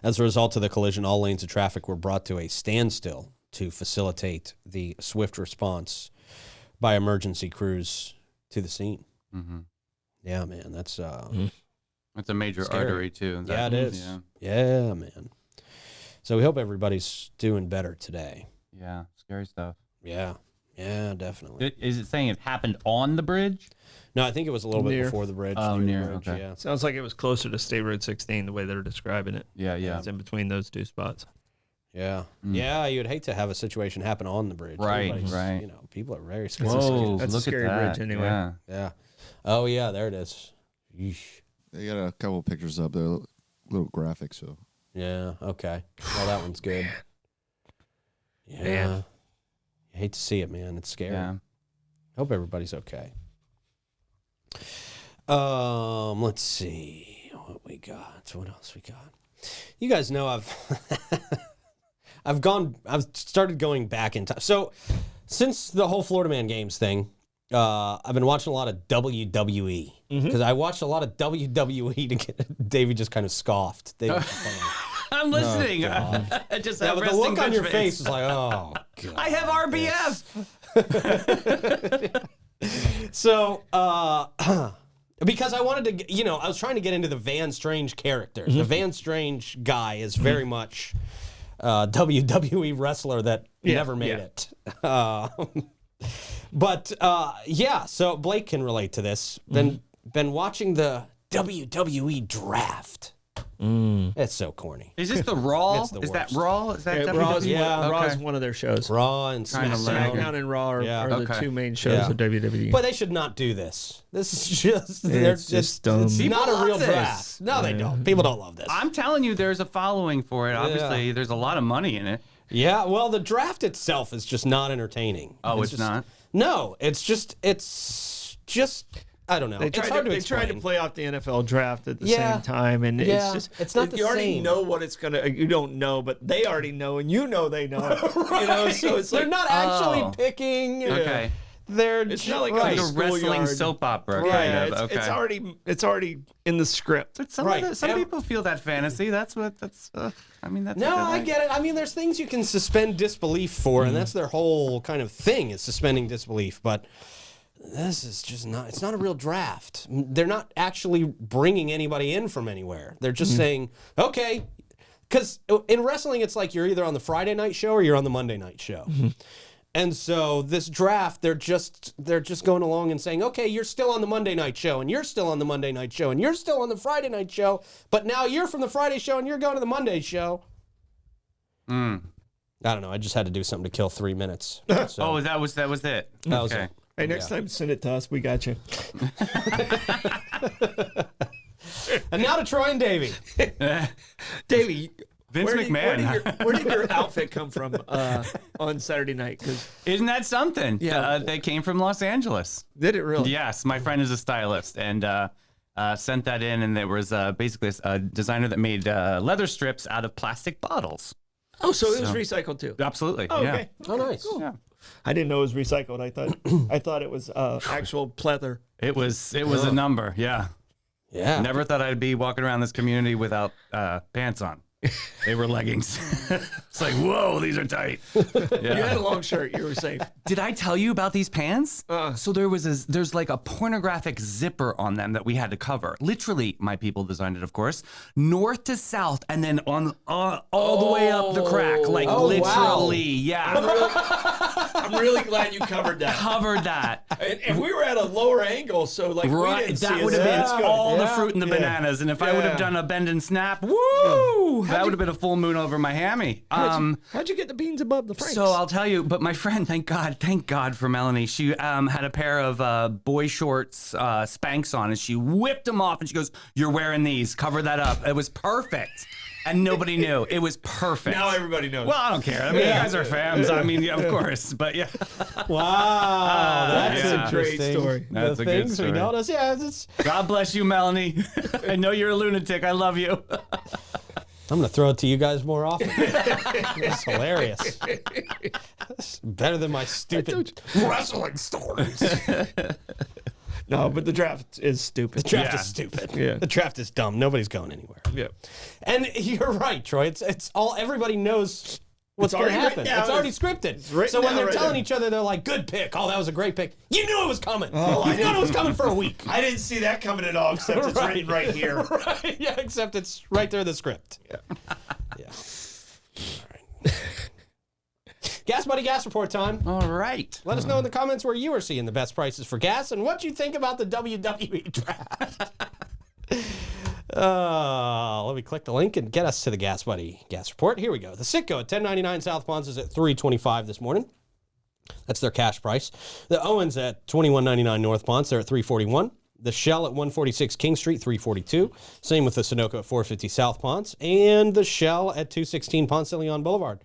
[SPEAKER 1] As a result of the collision, all lanes of traffic were brought to a standstill to facilitate the swift response by emergency crews to the scene. Yeah, man, that's
[SPEAKER 2] It's a major
[SPEAKER 1] Scary.
[SPEAKER 2] artery, too.
[SPEAKER 1] yeah, it is. Yeah, man. So we hope everybody's doing better today.
[SPEAKER 2] Yeah. Scary stuff.
[SPEAKER 1] Yeah, definitely.
[SPEAKER 2] Is it saying it happened on the bridge?
[SPEAKER 1] No, I think it was a little bit
[SPEAKER 3] Near.
[SPEAKER 1] before the bridge.
[SPEAKER 2] Oh,
[SPEAKER 1] the
[SPEAKER 2] near,
[SPEAKER 1] bridge,
[SPEAKER 2] okay.
[SPEAKER 1] Yeah.
[SPEAKER 3] Sounds like it was closer to State Road 16 the way they're describing it.
[SPEAKER 2] Yeah, yeah.
[SPEAKER 3] It's in between those two spots.
[SPEAKER 1] Yeah. Yeah, you would hate to have a situation happen on the bridge.
[SPEAKER 2] Right,
[SPEAKER 1] Everybody's-
[SPEAKER 2] right.
[SPEAKER 1] You know, people are very scared.
[SPEAKER 2] Whoa,
[SPEAKER 3] That's a
[SPEAKER 2] look
[SPEAKER 3] scary
[SPEAKER 2] at that.
[SPEAKER 3] bridge anyway.
[SPEAKER 2] Yeah.
[SPEAKER 1] Yeah. Oh, yeah, there it is. Yeesh.
[SPEAKER 4] They got a couple pictures up there, little graphics. So
[SPEAKER 1] Yeah, okay. Well, that one's good. Yeah.
[SPEAKER 3] Man.
[SPEAKER 1] You hate to see it, man. It's scary.
[SPEAKER 2] Yeah.
[SPEAKER 1] Hope everybody's okay. Let's see what we got. What else we got? You guys know I've started going back in time. So since the whole Florida Man Games thing, I've been watching a lot of WWE because I watched a lot of WWE to get. Davey just kind of scoffed. Davey was funny.
[SPEAKER 2] I'm listening. I just
[SPEAKER 1] Yeah,
[SPEAKER 2] have
[SPEAKER 1] but the
[SPEAKER 2] resting
[SPEAKER 1] look on
[SPEAKER 2] bitch
[SPEAKER 1] your face is like, oh, God.
[SPEAKER 2] I have RBF.
[SPEAKER 1] So, because I wanted to, I was trying to get into the Van Strange character. The Van Strange guy is very much a WWE wrestler that never made it. But so Blake can relate to this. Been watching the WWE draft. It's so corny.
[SPEAKER 2] Is this the Raw?
[SPEAKER 1] It's the
[SPEAKER 2] Is that
[SPEAKER 1] worst.
[SPEAKER 2] Raw? Is that
[SPEAKER 3] Yeah,
[SPEAKER 2] WWE?
[SPEAKER 3] Raw is
[SPEAKER 2] Okay.
[SPEAKER 3] one of their shows.
[SPEAKER 1] Raw and
[SPEAKER 2] Kinda
[SPEAKER 1] SmackDown.
[SPEAKER 3] SmackDown and Raw are,
[SPEAKER 1] Yeah.
[SPEAKER 3] are the
[SPEAKER 2] Okay.
[SPEAKER 3] two main shows
[SPEAKER 1] Yeah.
[SPEAKER 3] of WWE.
[SPEAKER 1] But they should not do this. This is just, they're
[SPEAKER 3] It's just dumb.
[SPEAKER 1] It's
[SPEAKER 2] People
[SPEAKER 1] not a
[SPEAKER 2] love
[SPEAKER 1] real
[SPEAKER 2] this.
[SPEAKER 1] draft. No, they don't. People don't love this.
[SPEAKER 2] I'm telling you, there's a following for it. Obviously, there's a lot of money in it.
[SPEAKER 1] Yeah, well, the draft itself is just not entertaining.
[SPEAKER 2] Oh, it's
[SPEAKER 1] just,
[SPEAKER 2] not?
[SPEAKER 1] No, it's just I don't know.
[SPEAKER 3] They
[SPEAKER 1] It's
[SPEAKER 3] tried,
[SPEAKER 1] hard
[SPEAKER 3] to,
[SPEAKER 1] to
[SPEAKER 3] they tried to
[SPEAKER 1] explain.
[SPEAKER 3] play off the NFL draft at the
[SPEAKER 1] Yeah.
[SPEAKER 3] same time, and
[SPEAKER 1] Yeah.
[SPEAKER 3] it's just
[SPEAKER 1] It's not the
[SPEAKER 3] you already
[SPEAKER 1] same.
[SPEAKER 3] know what it's gonna. You don't know, but they already know, and you know they know. You know, so it's
[SPEAKER 1] They're
[SPEAKER 3] like
[SPEAKER 1] not actually
[SPEAKER 2] Oh.
[SPEAKER 1] picking.
[SPEAKER 2] Okay.
[SPEAKER 1] They're
[SPEAKER 3] It's not like
[SPEAKER 2] Like
[SPEAKER 3] a
[SPEAKER 2] a wrestling
[SPEAKER 3] schoolyard.
[SPEAKER 2] soap opera,
[SPEAKER 3] Yeah,
[SPEAKER 2] kind of.
[SPEAKER 3] it's already in the script.
[SPEAKER 2] But some,
[SPEAKER 1] Right.
[SPEAKER 2] some
[SPEAKER 1] Ev-
[SPEAKER 2] people feel that fantasy. That's. That's. That's.
[SPEAKER 1] No,
[SPEAKER 2] what
[SPEAKER 1] I
[SPEAKER 2] like.
[SPEAKER 1] get it. I mean, there's things you can suspend disbelief for, and that's their whole kind of thing is suspending disbelief. But this is just not. It's not a real draft. They're not actually bringing anybody in from anywhere. They're just saying, okay, because in wrestling, it's like you're either on the Friday night show or you're on the Monday night show. And so this draft, they're just going along and saying, okay, you're still on the Monday night show, and you're still on the Monday night show, and you're still on the Friday night show, but now you're from the Friday show and you're going to the Monday show. I don't know. I just had to do something to kill 3 minutes. So
[SPEAKER 2] Oh, that was it.
[SPEAKER 1] that was
[SPEAKER 2] Okay.
[SPEAKER 1] it.
[SPEAKER 3] Hey, next time send it to us. We got you.
[SPEAKER 1] And now to Troy and Davey.
[SPEAKER 3] Davey,
[SPEAKER 2] Vince McMahon.
[SPEAKER 3] Where did your outfit come from on Saturday night? 'Cause
[SPEAKER 2] Isn't that something?
[SPEAKER 3] Yeah.
[SPEAKER 2] They came from Los Angeles.
[SPEAKER 3] did it really?
[SPEAKER 2] Yes, my friend is a stylist and sent that in, and there was basically a designer that made leather strips out of plastic bottles.
[SPEAKER 3] Oh, so it was recycled too.
[SPEAKER 2] Absolutely.
[SPEAKER 3] Oh,
[SPEAKER 2] yeah.
[SPEAKER 3] okay.
[SPEAKER 1] Oh, nice.
[SPEAKER 2] Yeah.
[SPEAKER 3] I didn't know it was recycled. I thought it was actual pleather.
[SPEAKER 2] It was a number. Yeah.
[SPEAKER 1] Yeah.
[SPEAKER 2] Never thought I'd be walking around this community without pants on. They were leggings. It's like, whoa, these are tight.
[SPEAKER 3] You had a long shirt. You were safe.
[SPEAKER 2] Did I tell you about these pants? So there's like a pornographic zipper on them that we had to cover. Literally, my people designed it, of course, north to south, and then on all the way up the crack, like literally, yeah.
[SPEAKER 3] I'm really glad you covered that.
[SPEAKER 2] Covered that.
[SPEAKER 3] And we were at a lower angle, so like we
[SPEAKER 2] Right,
[SPEAKER 3] didn't see
[SPEAKER 2] that
[SPEAKER 3] it.
[SPEAKER 2] would have
[SPEAKER 3] So
[SPEAKER 2] been
[SPEAKER 3] that's good.
[SPEAKER 2] all the
[SPEAKER 1] Yeah.
[SPEAKER 2] fruit and the
[SPEAKER 3] Yeah.
[SPEAKER 2] bananas. And if I would have
[SPEAKER 3] Yeah.
[SPEAKER 2] done a bend and snap, woo, that would have been a full moon over my hammy.
[SPEAKER 3] How'd you get the beans above the Franks?
[SPEAKER 2] So I'll tell you, but my friend, thank God for Melanie. She had a pair of boy shorts, Spanx on, and she whipped them off, and she goes, "You're wearing these. Cover that up." It was perfect, and nobody knew. It was perfect.
[SPEAKER 3] now everybody knows.
[SPEAKER 2] Well, I don't care. I mean, you guys are fans. I mean, yeah, of course, but yeah.
[SPEAKER 1] Wow, that's
[SPEAKER 2] Yeah.
[SPEAKER 1] a
[SPEAKER 3] Great story.
[SPEAKER 2] That's
[SPEAKER 1] the
[SPEAKER 2] a good
[SPEAKER 1] things
[SPEAKER 2] story.
[SPEAKER 1] we notice. Yeah, it's,
[SPEAKER 2] God bless you, Melanie. I know you're a lunatic. I love you.
[SPEAKER 1] I'm gonna throw it to you guys more often. It's hilarious. It's better than my stupid wrestling stories.
[SPEAKER 3] No, but the draft is stupid.
[SPEAKER 1] The draft
[SPEAKER 2] Yeah.
[SPEAKER 1] is stupid.
[SPEAKER 3] Yeah.
[SPEAKER 1] The draft is dumb. Nobody's going anywhere.
[SPEAKER 3] Yeah.
[SPEAKER 1] And you're right, Troy. It's all everybody knows what's
[SPEAKER 3] It's
[SPEAKER 1] going to
[SPEAKER 3] already
[SPEAKER 1] happen.
[SPEAKER 3] written down.
[SPEAKER 1] It's already scripted.
[SPEAKER 3] written
[SPEAKER 1] So when
[SPEAKER 3] down
[SPEAKER 1] they're
[SPEAKER 3] right
[SPEAKER 1] telling
[SPEAKER 3] there.
[SPEAKER 1] each other, they're like, "Good pick. Oh, that was a great pick. You knew it was coming. You knew it was coming for a week."
[SPEAKER 3] I didn't see that coming at all, except it's written right here.
[SPEAKER 1] Right? Yeah, except it's right there in the script. Yeah. Yeah. All right. Gas Buddy Gas Report time.
[SPEAKER 2] All right.
[SPEAKER 1] Let us know in the comments where you are seeing the best prices for gas and what you think about the WWE draft. Let me click the link and get us to the Gas Buddy Gas Report. Here we go. The Citgo at 1099 South Ponce is at $3.25 this morning. That's their cash price. The Owens at $21.99 North Ponce, they're at $3.41. The Shell at 146 King Street, $3.42. Same with the Sunoco at 450 South Ponce. And the Shell at 216 Ponce de Leon Boulevard.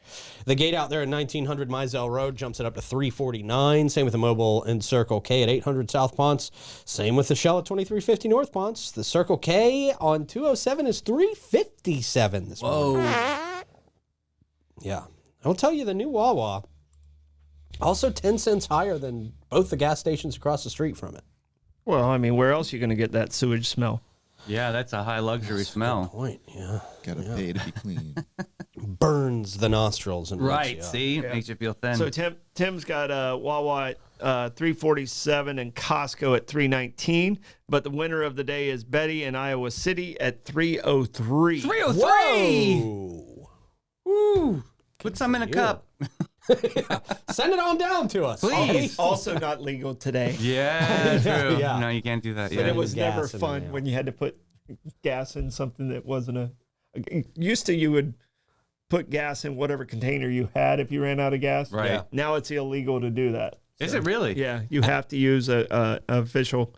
[SPEAKER 1] The Gate out there at 1900 Mizell Road jumps it up to $3.49. Same with the Mobile and Circle K at 800 South Ponce. Same with the Shell at 2350 North Ponce. The Circle K on 207 is $3.57 this morning. Yeah. I'll tell you, the new Wawa, also 10 cents higher than both the gas stations across the street from it.
[SPEAKER 3] Well, I mean, where else are you going to get that sewage smell?
[SPEAKER 2] Yeah, that's a high luxury smell.
[SPEAKER 1] Point, yeah.
[SPEAKER 4] Gotta pay to be clean.
[SPEAKER 1] Burns the nostrils and
[SPEAKER 2] Right.
[SPEAKER 1] wakes you up.
[SPEAKER 2] See, makes you feel thin.
[SPEAKER 3] So Tim's got Wawa at $3.47 and Costco at $3.19, but the winner of the day is Betty in Iowa City at $3.03.
[SPEAKER 2] 303.
[SPEAKER 1] Whoa.
[SPEAKER 2] Woo. Put some in a
[SPEAKER 1] you.
[SPEAKER 2] cup.
[SPEAKER 1] Send it on down to us.
[SPEAKER 2] Please.
[SPEAKER 3] Also not legal today.
[SPEAKER 2] Yeah, true.
[SPEAKER 1] Yeah.
[SPEAKER 2] No, you can't do that.
[SPEAKER 3] But
[SPEAKER 2] Yeah.
[SPEAKER 3] it was
[SPEAKER 1] gas
[SPEAKER 3] never
[SPEAKER 1] in
[SPEAKER 3] fun
[SPEAKER 1] there.
[SPEAKER 3] when you had to put gas in something that wasn't used to you would put gas in whatever container you had if you ran out of gas.
[SPEAKER 2] Right.
[SPEAKER 1] Yeah.
[SPEAKER 3] Now it's illegal to do that.
[SPEAKER 2] Is it really?
[SPEAKER 3] Yeah, you have to use a official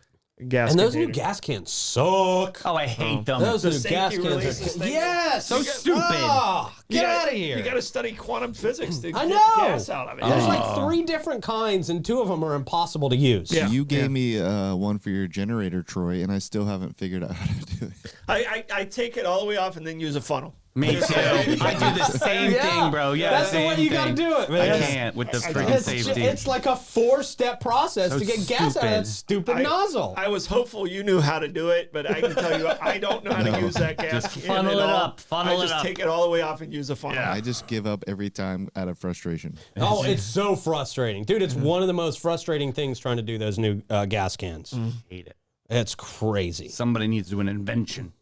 [SPEAKER 3] gas
[SPEAKER 1] And those
[SPEAKER 3] container.
[SPEAKER 1] new gas cans suck.
[SPEAKER 2] Oh, I hate them.
[SPEAKER 1] Those
[SPEAKER 3] The
[SPEAKER 1] new gas
[SPEAKER 3] safety releases
[SPEAKER 1] cans are...
[SPEAKER 3] thing.
[SPEAKER 1] Yes!
[SPEAKER 2] So stupid.
[SPEAKER 1] Oh, get out of here.
[SPEAKER 3] You got to study quantum physics to
[SPEAKER 1] I
[SPEAKER 3] get
[SPEAKER 1] know.
[SPEAKER 3] gas out of it.
[SPEAKER 1] There's like 3 different kinds, and 2 of them are impossible to use.
[SPEAKER 3] Yeah.
[SPEAKER 4] You gave me one for your generator, Troy, and I still haven't figured out how to do it.
[SPEAKER 3] I take it all the way off and then use a funnel.
[SPEAKER 2] Me too. I do the same thing, bro. Yeah,
[SPEAKER 1] That's the way
[SPEAKER 2] same
[SPEAKER 1] you got to
[SPEAKER 2] thing.
[SPEAKER 1] do it,
[SPEAKER 2] I
[SPEAKER 1] man.
[SPEAKER 2] can't with the freaking
[SPEAKER 1] It's,
[SPEAKER 2] safety.
[SPEAKER 1] it's like a 4-step process
[SPEAKER 2] So
[SPEAKER 1] to get gas out of that stupid nozzle.
[SPEAKER 3] I was hopeful you knew how to do it, but I can tell you I don't know how to use that gas.
[SPEAKER 2] Just
[SPEAKER 3] can
[SPEAKER 2] funnel
[SPEAKER 3] at
[SPEAKER 2] it
[SPEAKER 3] all.
[SPEAKER 2] up, funnel
[SPEAKER 3] I
[SPEAKER 2] it
[SPEAKER 3] just
[SPEAKER 2] up.
[SPEAKER 3] take it all the way off and use a funnel.
[SPEAKER 4] I just give up every time out of frustration.
[SPEAKER 1] Oh, it's so frustrating. Dude, it's one of the most frustrating things trying to do those new gas cans.
[SPEAKER 2] hate it.
[SPEAKER 1] It's crazy.
[SPEAKER 2] Somebody needs to do an invention.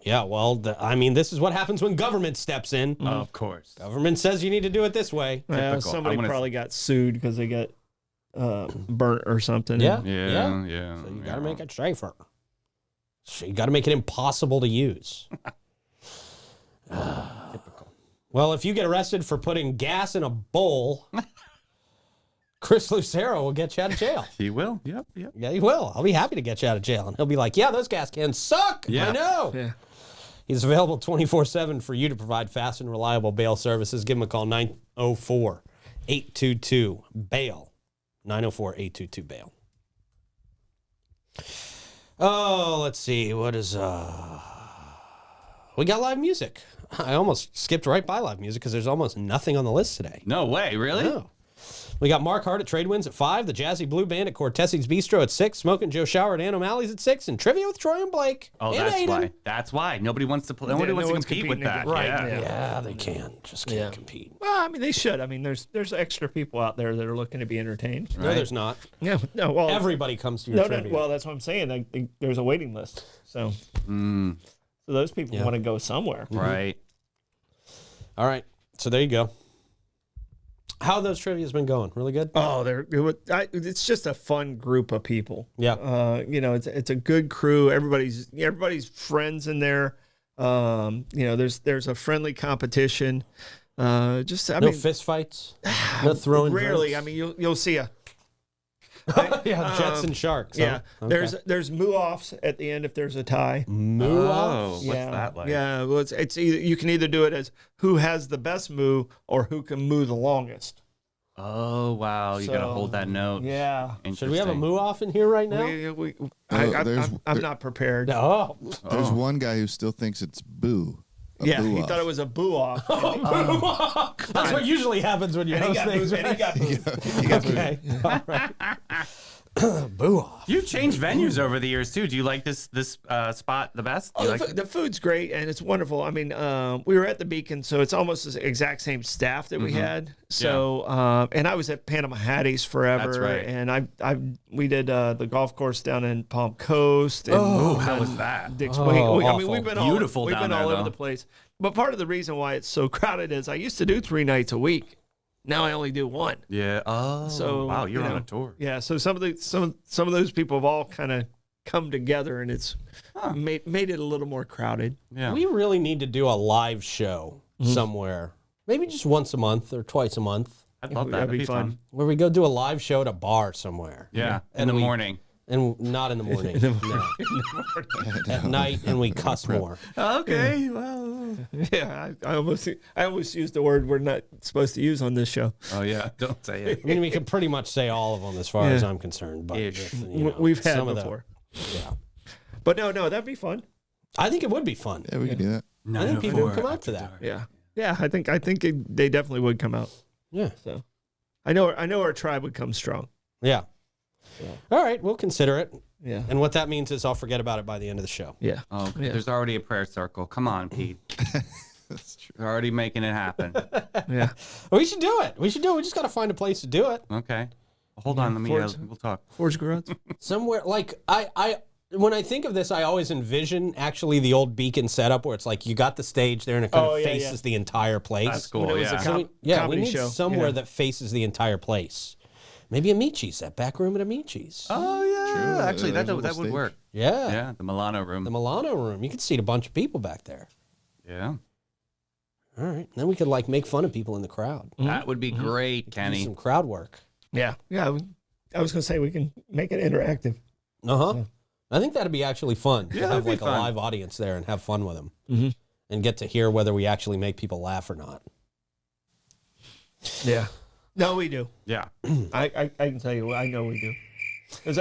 [SPEAKER 1] Yeah, well, this is what happens when government steps in.
[SPEAKER 2] Of course.
[SPEAKER 1] Government says you need to do it this way.
[SPEAKER 3] Well,
[SPEAKER 2] Typical.
[SPEAKER 3] somebody
[SPEAKER 2] I wanna-
[SPEAKER 3] probably got sued because they got burnt or something.
[SPEAKER 2] Yeah.
[SPEAKER 1] So you got to make it safer. So you got to make it impossible to use. Typical. Well, if you get arrested for putting gas in a bowl Chris Lucero will get you out of jail.
[SPEAKER 2] He will. Yep.
[SPEAKER 1] Yeah, he will. I'll be happy to get you out of jail. And he'll be like, yeah, those gas cans suck.
[SPEAKER 2] Yeah.
[SPEAKER 1] I know.
[SPEAKER 3] Yeah.
[SPEAKER 1] He's available 24/7 for you to provide fast and reliable bail services. Give him a call, 904-822-BAIL. 904-822-BAIL. Oh, let's see. What is... We got live music. I almost skipped right by live music because there's almost nothing on the list today.
[SPEAKER 2] No way. Really?
[SPEAKER 1] No. We got Mark Hart at Trade Winds at 5, the Jazzy Blue Band at Cortesi's Bistro at 6, Smoking Joe Shower at Ann O'Malley's at 6, and Trivia with Troy and Blake.
[SPEAKER 2] Oh,
[SPEAKER 1] in
[SPEAKER 2] that's
[SPEAKER 1] Aiden.
[SPEAKER 2] why. That's why. Nobody wants to play. Nobody
[SPEAKER 3] no
[SPEAKER 2] wants to
[SPEAKER 3] one's
[SPEAKER 2] compete with
[SPEAKER 3] competing
[SPEAKER 2] that.
[SPEAKER 3] against-
[SPEAKER 2] Yeah.
[SPEAKER 3] Right,
[SPEAKER 1] Yeah, they can. Just can't compete.
[SPEAKER 3] Well, I mean, they should. I mean, there's extra people out there that are looking to be entertained.
[SPEAKER 1] No, there's not.
[SPEAKER 3] Yeah. No. Well,
[SPEAKER 1] Everybody comes to your
[SPEAKER 3] no.
[SPEAKER 1] trivia.
[SPEAKER 3] Well, that's what I'm saying. I think there's a waiting list. So those people want to go somewhere.
[SPEAKER 2] Right.
[SPEAKER 1] All right. So there you go. How have those trivia's been going? Really good?
[SPEAKER 3] Oh, it's just a fun group of people.
[SPEAKER 1] Yeah.
[SPEAKER 3] It's a good crew. Everybody's friends in there. There's a friendly competition.
[SPEAKER 1] No fist fights? No throwing
[SPEAKER 3] rarely.
[SPEAKER 1] drinks?
[SPEAKER 3] I mean, you'll see
[SPEAKER 1] yeah, Jets and Sharks.
[SPEAKER 3] Yeah,
[SPEAKER 1] huh? Okay.
[SPEAKER 3] there's moo-offs at the end if there's a tie.
[SPEAKER 1] Moo-offs?
[SPEAKER 2] Oh, what's that like?
[SPEAKER 3] Yeah, well, it's either you can either do it as who has the best moo or who can moo the longest.
[SPEAKER 2] Oh, wow. You got to hold that note.
[SPEAKER 3] Yeah.
[SPEAKER 1] Should we have a
[SPEAKER 2] Interesting.
[SPEAKER 1] moo-off in here right now?
[SPEAKER 3] I'm not prepared.
[SPEAKER 1] Oh.
[SPEAKER 4] There's one guy who still thinks it's boo. A
[SPEAKER 3] Yeah,
[SPEAKER 4] boo
[SPEAKER 3] he
[SPEAKER 4] off.
[SPEAKER 3] thought it was a boo-off.
[SPEAKER 1] That's what usually happens when you
[SPEAKER 3] And he
[SPEAKER 1] host
[SPEAKER 3] got
[SPEAKER 1] things.
[SPEAKER 3] booed. And he
[SPEAKER 1] right?
[SPEAKER 3] got booed.
[SPEAKER 1] Okay. All right. Boo-off.
[SPEAKER 2] You've changed venues over the years, too. Do you like this spot the best? Do you like
[SPEAKER 3] The food's great and it's wonderful. I mean, we were at the Beacon, so it's almost the exact same staff that we had. So, and I was at Panama Hattie's forever.
[SPEAKER 2] That's right.
[SPEAKER 3] And we did the golf course down in Palm Coast. And
[SPEAKER 2] how was that?
[SPEAKER 3] Dix
[SPEAKER 1] Oh,
[SPEAKER 3] I mean,
[SPEAKER 1] awful.
[SPEAKER 3] we've been
[SPEAKER 2] Beautiful
[SPEAKER 3] we've
[SPEAKER 2] down
[SPEAKER 3] been
[SPEAKER 2] there,
[SPEAKER 3] all over
[SPEAKER 2] though.
[SPEAKER 3] the place. But part of the reason why it's so crowded is I used to do 3 nights a week. Now I only do 1.
[SPEAKER 2] Yeah. Oh,
[SPEAKER 3] So
[SPEAKER 2] wow. You're
[SPEAKER 3] you
[SPEAKER 2] on
[SPEAKER 3] know,
[SPEAKER 2] a tour.
[SPEAKER 3] Yeah, so some of those people have all kind of come together, and it's made it a little more crowded.
[SPEAKER 2] Yeah.
[SPEAKER 1] We really need to do a live show somewhere. Maybe just once a month or twice a month.
[SPEAKER 2] I'd love that.
[SPEAKER 3] That'd
[SPEAKER 2] That'd
[SPEAKER 3] be fun.
[SPEAKER 1] Where we go do a live show at a bar somewhere.
[SPEAKER 2] Yeah. In
[SPEAKER 1] And
[SPEAKER 2] the
[SPEAKER 1] we-
[SPEAKER 2] morning.
[SPEAKER 1] And not in the morning. No. At night, and we cuss more.
[SPEAKER 2] Okay. Well.
[SPEAKER 3] Yeah, I almost used the word we're not supposed to use on this show.
[SPEAKER 2] Oh, yeah. Don't say it.
[SPEAKER 1] I mean, we can pretty much say all of them as far as I'm concerned. But
[SPEAKER 2] Ish.
[SPEAKER 3] We've had
[SPEAKER 1] some of
[SPEAKER 3] before,
[SPEAKER 1] yeah.
[SPEAKER 3] but no, that'd be fun.
[SPEAKER 1] I think it would be fun.
[SPEAKER 4] Yeah, we can do that.
[SPEAKER 1] I think people would come out to that.
[SPEAKER 3] Yeah, I think they definitely would come out.
[SPEAKER 1] Yeah.
[SPEAKER 3] So, I know our tribe would come strong.
[SPEAKER 1] Yeah. All right, we'll consider it.
[SPEAKER 3] Yeah,
[SPEAKER 1] And what that means is I'll forget about it by the end of the show.
[SPEAKER 3] yeah.
[SPEAKER 2] Oh,
[SPEAKER 3] Yeah.
[SPEAKER 2] there's already a prayer circle. Come on, Pete.
[SPEAKER 4] That's true.
[SPEAKER 2] They're already making it happen.
[SPEAKER 3] Yeah.
[SPEAKER 1] We should do it. We just got to find a place to do it.
[SPEAKER 2] Okay. Hold on. Let me.
[SPEAKER 3] Forge-
[SPEAKER 2] We'll talk.
[SPEAKER 3] Forge Garage.
[SPEAKER 1] Somewhere like I when I think of this, I always envision actually the old Beacon setup where it's like you got the stage there and it kind of faces the entire place.
[SPEAKER 2] That's cool.
[SPEAKER 3] When it was
[SPEAKER 2] Yeah.
[SPEAKER 3] a
[SPEAKER 1] So we, we
[SPEAKER 3] comedy
[SPEAKER 1] need
[SPEAKER 3] show,
[SPEAKER 1] somewhere
[SPEAKER 3] yeah.
[SPEAKER 1] that faces the entire place. Maybe Amici's, that back room at Amici's.
[SPEAKER 2] Oh yeah.
[SPEAKER 4] True.
[SPEAKER 2] Actually,
[SPEAKER 4] There's
[SPEAKER 2] that
[SPEAKER 4] a
[SPEAKER 2] would
[SPEAKER 4] little stage.
[SPEAKER 2] work.
[SPEAKER 1] Yeah.
[SPEAKER 2] Yeah. The Milano room.
[SPEAKER 1] The Milano room. You could seat a bunch of people back there.
[SPEAKER 2] Yeah.
[SPEAKER 1] All right. Then we could like make fun of people in the crowd.
[SPEAKER 2] That would be great,
[SPEAKER 1] Do
[SPEAKER 2] Kenny.
[SPEAKER 1] some crowd work.
[SPEAKER 3] Yeah, yeah. I was gonna say we can make it interactive.
[SPEAKER 1] Uh-huh. I think that'd be actually fun to
[SPEAKER 2] Yeah,
[SPEAKER 1] have
[SPEAKER 2] that'd be
[SPEAKER 1] like a
[SPEAKER 2] fun.
[SPEAKER 1] live audience there and have fun with them.
[SPEAKER 3] Mhm.
[SPEAKER 1] And get to hear whether we actually make people laugh or not.
[SPEAKER 3] Yeah. No, we do.
[SPEAKER 2] Yeah.
[SPEAKER 3] I can tell you, I know we do.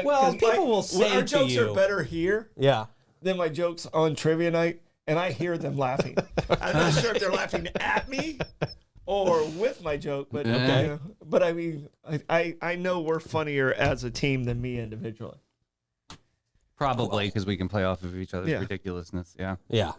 [SPEAKER 1] Well, people will say
[SPEAKER 3] our
[SPEAKER 1] to
[SPEAKER 3] jokes
[SPEAKER 1] you-
[SPEAKER 3] are better here
[SPEAKER 1] Yeah.
[SPEAKER 3] than my jokes on trivia night, and I hear them laughing. I'm not sure if they're laughing at me or with my joke, but
[SPEAKER 2] Okay.
[SPEAKER 3] but I mean, I know we're funnier as a team than me individually.
[SPEAKER 2] Probably because we can play off of each other's
[SPEAKER 3] Yeah.
[SPEAKER 2] ridiculousness. Yeah.
[SPEAKER 1] Yeah.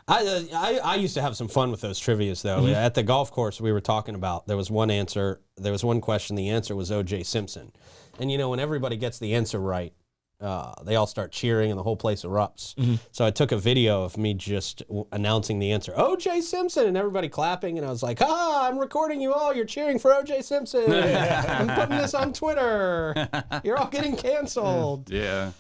[SPEAKER 1] I used to have some fun with those trivias though.
[SPEAKER 3] Mm-hmm.
[SPEAKER 1] At the golf course we were talking about, there was one question. The answer was O.J. Simpson, and you know when everybody gets the answer right, they all start cheering and the whole place erupts.
[SPEAKER 3] Mm-hmm.
[SPEAKER 1] So I took a video of me just announcing the answer, O.J. Simpson, and everybody clapping, and I was like, I'm recording you all. You're cheering for O.J. Simpson. I'm putting this on Twitter. You're all getting canceled.
[SPEAKER 2] Yeah.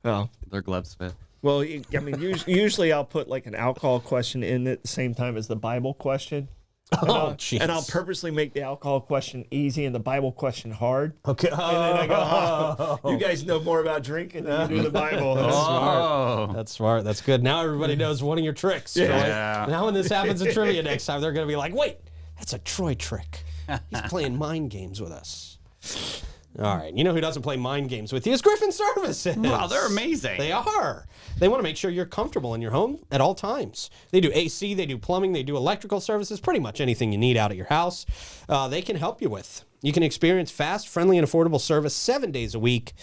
[SPEAKER 3] Well,
[SPEAKER 2] Their gloves fit.
[SPEAKER 3] well, I mean, usually I'll put like an alcohol question in at the same time as the Bible question.
[SPEAKER 1] jeez.
[SPEAKER 3] And I'll purposely make the alcohol question easy and the Bible question hard.
[SPEAKER 1] Okay.
[SPEAKER 3] And then I go, you guys know more about drinking than you do the Bible.
[SPEAKER 1] That's smart. That's good. Now everybody knows one of your tricks.
[SPEAKER 2] Yeah.
[SPEAKER 1] Troy. Now when this happens in trivia next time, they're going to be like, wait, that's a Troy trick. He's playing mind games with us. All right. You know who doesn't play mind games with you is Griffin Services.
[SPEAKER 2] Wow, they're amazing.
[SPEAKER 1] They are. They want to make sure you're comfortable in your home at all times. They do AC, they do plumbing, they do electrical services, pretty much anything you need out at your house. They can help you with. You can experience fast, friendly, and affordable service 7 days a week.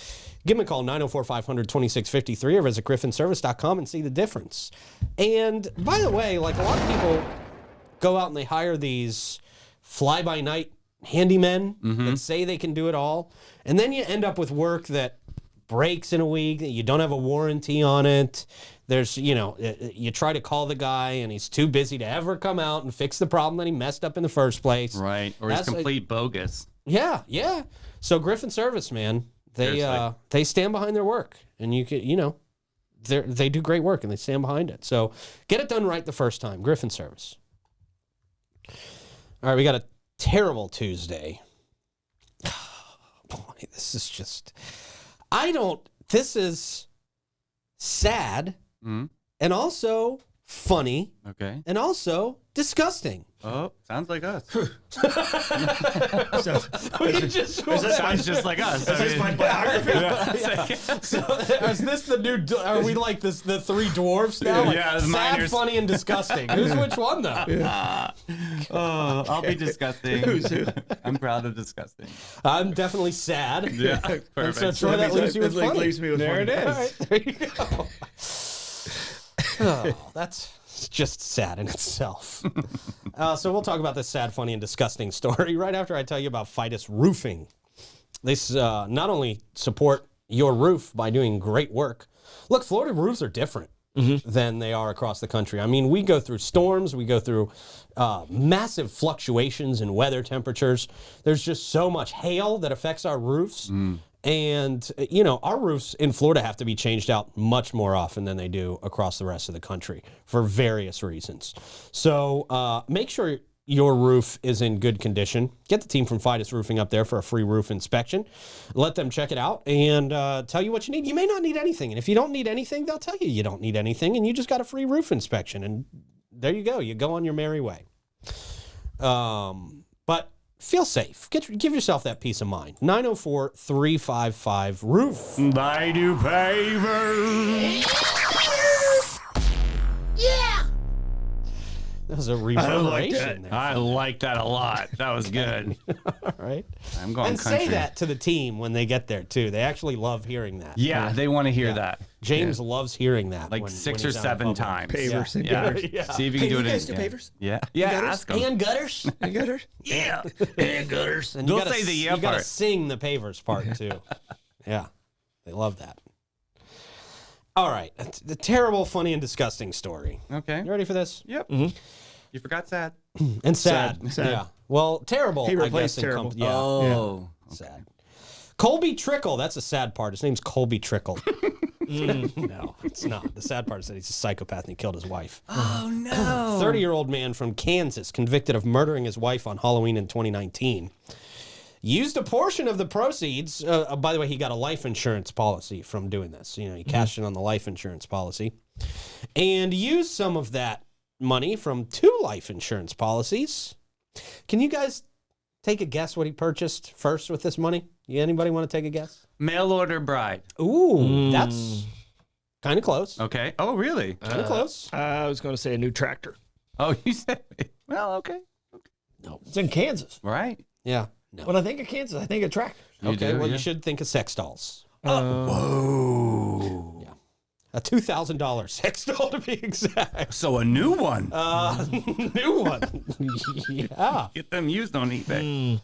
[SPEAKER 1] Give them a call, 904-500-2653, or visit griffinservice.com and see the difference. And by the way, like a lot of people go out and they hire these fly-by-night handymen that say they can do it all. And then you end up with work that breaks in a week, you don't have a warranty on it. There's, you try to call the guy and he's too busy to ever come out and fix the problem that he messed up in the first place.
[SPEAKER 2] Right. Or it's complete bogus.
[SPEAKER 1] Yeah, yeah. So Griffin Service, man, they stand behind their work, and you can, they do great work and they stand behind it. So get it done right the first time. Griffin Service. All right, we got a terrible Tuesday. Boy, this is just, this is sad and also funny.
[SPEAKER 2] Okay.
[SPEAKER 1] And also disgusting.
[SPEAKER 2] Oh, sounds like us.
[SPEAKER 3] Sounds
[SPEAKER 2] just like us.
[SPEAKER 3] Is this my biography?
[SPEAKER 1] So is this the new, are we like this, the three dwarfs now? Like,
[SPEAKER 2] Yeah, mine
[SPEAKER 1] sad,
[SPEAKER 2] are-
[SPEAKER 1] funny, and disgusting. Who's which one though?
[SPEAKER 2] Oh, I'll be disgusting. I'm proud of disgusting.
[SPEAKER 1] I'm definitely sad.
[SPEAKER 2] Yeah,
[SPEAKER 1] And
[SPEAKER 2] perfect.
[SPEAKER 1] so Troy, that leaves you with
[SPEAKER 3] It
[SPEAKER 1] funny.
[SPEAKER 3] leaves me with
[SPEAKER 2] There
[SPEAKER 3] funny.
[SPEAKER 2] it is.
[SPEAKER 1] All right, there you go. Oh, that's just sad in itself. So we'll talk about this sad, funny, and disgusting story right after I tell you about Fidus Roofing. They not only support your roof by doing great work. Look, Florida roofs are different than they are across the country. I mean, we go through storms. We go through massive fluctuations in weather temperatures. There's just so much hail that affects our roofs. And, our roofs in Florida have to be changed out much more often than they do across the rest of the country for various reasons. So make sure your roof is in good condition. Get the team from Fidus Roofing up there for a free roof inspection. Let them check it out and tell you what you need. You may not need anything. And if you don't need anything, they'll tell you don't need anything. And you just got a free roof inspection. And there you go. You go on your merry way. But feel safe. Give yourself that peace of mind. 904-355-ROOF.
[SPEAKER 2] I do pavers.
[SPEAKER 1] That was a reverberation there.
[SPEAKER 2] I like that a lot. That was good.
[SPEAKER 1] All right.
[SPEAKER 2] I'm going
[SPEAKER 1] And
[SPEAKER 2] country.
[SPEAKER 1] say that to the team when they get there, too. They actually love hearing that.
[SPEAKER 2] Yeah, they want to hear that.
[SPEAKER 1] James loves hearing that.
[SPEAKER 2] Like
[SPEAKER 1] when
[SPEAKER 2] 6
[SPEAKER 1] he's
[SPEAKER 2] or
[SPEAKER 1] out in
[SPEAKER 2] 7
[SPEAKER 1] public.
[SPEAKER 2] times.
[SPEAKER 3] Pavers and
[SPEAKER 2] Yeah.
[SPEAKER 3] gutters.
[SPEAKER 1] Yeah.
[SPEAKER 2] See if you can
[SPEAKER 3] Hey,
[SPEAKER 2] do
[SPEAKER 3] you
[SPEAKER 2] it.
[SPEAKER 3] guys do
[SPEAKER 2] yeah.
[SPEAKER 3] pavers?
[SPEAKER 2] Yeah. Yeah. Ask them.
[SPEAKER 1] And gutters.
[SPEAKER 3] And gutters?
[SPEAKER 2] Yeah.
[SPEAKER 1] And gutters. And
[SPEAKER 2] They'll
[SPEAKER 1] you gotta,
[SPEAKER 2] say the
[SPEAKER 1] you
[SPEAKER 2] yeah
[SPEAKER 1] gotta
[SPEAKER 2] part.
[SPEAKER 1] sing the pavers part, too. Yeah. They love that. All right. The terrible, funny, and disgusting story.
[SPEAKER 2] Okay.
[SPEAKER 1] You ready for this?
[SPEAKER 2] Yep. You forgot sad.
[SPEAKER 1] And sad.
[SPEAKER 3] Sad.
[SPEAKER 1] Yeah. Well, terrible.
[SPEAKER 3] He
[SPEAKER 1] I
[SPEAKER 3] replaced
[SPEAKER 1] guess,
[SPEAKER 3] terrible.
[SPEAKER 1] Yeah.
[SPEAKER 2] Oh.
[SPEAKER 1] Sad. Colby Trickle. That's the sad part. His name's Colby Trickle. No, it's not. The sad part is that he's a psychopath and he killed his wife.
[SPEAKER 2] Oh no.
[SPEAKER 1] 30-year-old man from Kansas convicted of murdering his wife on Halloween in 2019. Used a portion of the proceeds. By the way, he got a life insurance policy from doing this. He cashed in on the life insurance policy and used some of that money from 2 life insurance policies. Can you guys take a guess what he purchased first with this money? Anybody want to take a guess?
[SPEAKER 2] Mail order bride.
[SPEAKER 1] Ooh, that's kind of close.
[SPEAKER 2] Okay. Oh really?
[SPEAKER 1] Kind of close.
[SPEAKER 3] I was going to say a new tractor.
[SPEAKER 2] Oh, you said. Well, okay.
[SPEAKER 3] It's in Kansas.
[SPEAKER 2] Right.
[SPEAKER 1] Yeah. No.
[SPEAKER 3] When I think of Kansas, I think of tractors.
[SPEAKER 1] Okay,
[SPEAKER 2] do,
[SPEAKER 1] well,
[SPEAKER 2] yeah.
[SPEAKER 1] you should think of sex dolls.
[SPEAKER 2] Whoa.
[SPEAKER 1] Yeah. A $2,000 sex doll to be exact.
[SPEAKER 2] So a new one.
[SPEAKER 1] New one. Yeah.
[SPEAKER 2] Get them used on eBay.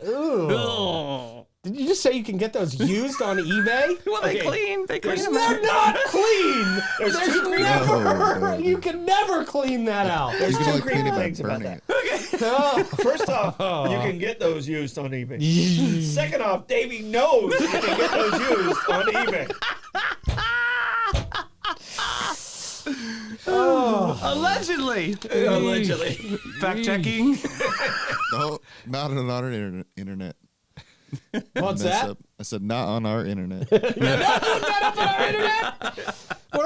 [SPEAKER 1] Ooh.
[SPEAKER 2] Oh.
[SPEAKER 1] Did you just say you can get those used on eBay?
[SPEAKER 2] Well, they clean. They clean them
[SPEAKER 1] They're
[SPEAKER 2] out.
[SPEAKER 1] not clean. There's never.
[SPEAKER 4] No.
[SPEAKER 1] You can never clean that out.
[SPEAKER 4] You can only
[SPEAKER 3] great
[SPEAKER 4] clean it by
[SPEAKER 3] things about
[SPEAKER 4] burning
[SPEAKER 3] that.
[SPEAKER 4] it.
[SPEAKER 1] Oh.
[SPEAKER 3] First off, you can get those used on eBay. Second off, Davey knows you can get those used on eBay.
[SPEAKER 2] Allegedly.
[SPEAKER 3] Allegedly.
[SPEAKER 2] Fact checking.
[SPEAKER 4] No, not on our internet.
[SPEAKER 1] What's
[SPEAKER 4] Mess
[SPEAKER 1] that?
[SPEAKER 4] up. I said not on our internet.
[SPEAKER 1] We're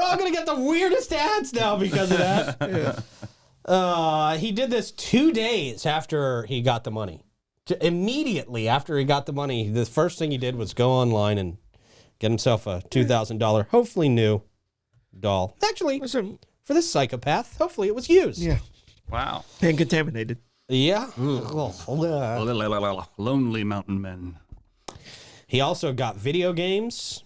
[SPEAKER 1] all going to get the weirdest ads now because of that. He did this 2 days after he got the money. Immediately after he got the money, the first thing he did was go online and get himself a $2,000, hopefully new doll. Actually, for this psychopath, hopefully it was used.
[SPEAKER 3] Yeah.
[SPEAKER 2] Wow.
[SPEAKER 3] And contaminated.
[SPEAKER 1] Yeah.
[SPEAKER 2] Lonely mountain men.
[SPEAKER 1] He also got video games.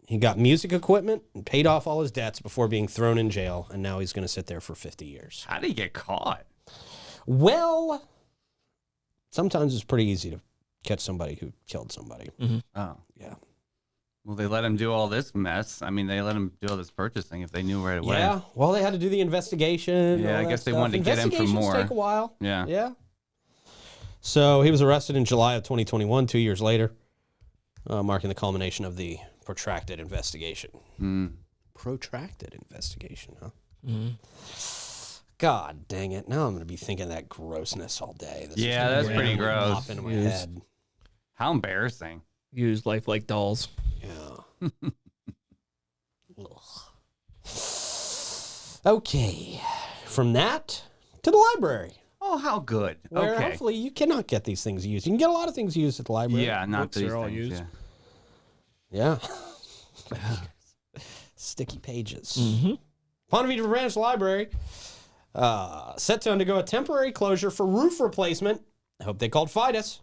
[SPEAKER 1] He got music equipment and paid off all his debts before being thrown in jail. And now he's going to sit there for 50 years.
[SPEAKER 2] How did he get caught?
[SPEAKER 1] Well, sometimes it's pretty easy to catch somebody who killed somebody.
[SPEAKER 2] Oh.
[SPEAKER 1] Yeah.
[SPEAKER 2] Well, they let him do all this mess. I mean, they let him do all this purchasing if they knew right away.
[SPEAKER 1] Yeah. Well, they had to do the investigation.
[SPEAKER 2] Yeah,
[SPEAKER 1] all
[SPEAKER 2] I
[SPEAKER 1] that
[SPEAKER 2] guess they
[SPEAKER 1] stuff.
[SPEAKER 2] wanted to get him for
[SPEAKER 1] Investigations
[SPEAKER 2] more.
[SPEAKER 1] take a while.
[SPEAKER 2] Yeah.
[SPEAKER 1] Yeah. So he was arrested in July of 2021, 2 years later, marking the culmination of the protracted investigation. Protracted investigation, huh? God dang it. Now I'm going to be thinking that grossness all day. This is
[SPEAKER 2] Yeah,
[SPEAKER 1] gonna
[SPEAKER 2] that's
[SPEAKER 1] really
[SPEAKER 2] pretty gross.
[SPEAKER 1] pop into my
[SPEAKER 3] Yes.
[SPEAKER 1] head.
[SPEAKER 2] How embarrassing.
[SPEAKER 3] Use lifelike dolls.
[SPEAKER 1] Yeah. Ugh. Okay. From that to the library,
[SPEAKER 2] Oh, how good.
[SPEAKER 1] where
[SPEAKER 2] Okay.
[SPEAKER 1] hopefully you cannot get these things used. You can get a lot of things used at the library.
[SPEAKER 2] Yeah, not
[SPEAKER 3] Books
[SPEAKER 2] these
[SPEAKER 3] are all
[SPEAKER 2] things.
[SPEAKER 3] used.
[SPEAKER 2] Yeah.
[SPEAKER 1] Yeah. Sticky pages. Ponte Vedra Ranch Library set to undergo a temporary closure for roof replacement. I hope they called FIDUS.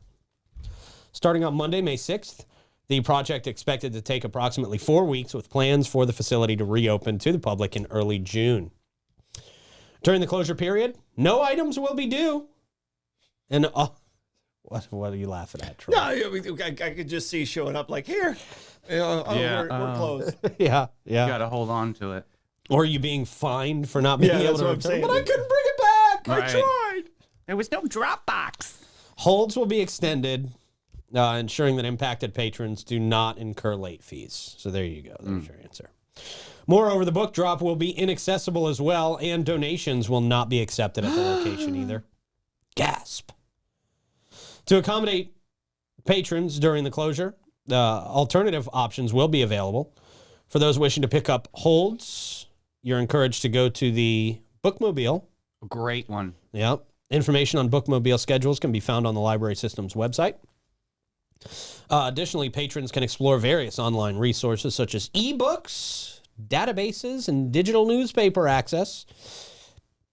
[SPEAKER 1] Starting on Monday, May 6th, the project expected to take approximately 4 weeks with plans for the facility to reopen to the public in early June. During the closure period, no items will be due. And what are you laughing at, Troy?
[SPEAKER 3] No, I could just see showing up like, here.
[SPEAKER 2] Yeah,
[SPEAKER 3] We're closed.
[SPEAKER 1] Yeah,
[SPEAKER 2] You
[SPEAKER 1] yeah.
[SPEAKER 2] got to hold on to it.
[SPEAKER 1] Or you being fined for not being
[SPEAKER 3] Yeah,
[SPEAKER 1] able
[SPEAKER 3] that's
[SPEAKER 1] to
[SPEAKER 3] what I'm
[SPEAKER 1] return.
[SPEAKER 3] saying.
[SPEAKER 1] But I couldn't bring it back.
[SPEAKER 2] Right.
[SPEAKER 1] I tried.
[SPEAKER 2] There was no Dropbox.
[SPEAKER 1] Holds will be extended, ensuring that impacted patrons do not incur late fees. So there you go. There's your answer. Moreover, the book drop will be inaccessible as well, and donations will not be accepted at the location either. Gasp. To accommodate patrons during the closure, alternative options will be available. For those wishing to pick up holds, you're encouraged to go to the Bookmobile.
[SPEAKER 2] Great one.
[SPEAKER 1] Yep. Information on Bookmobile schedules can be found on the library system's website. Additionally, patrons can explore various online resources such as ebooks, databases, and digital newspaper access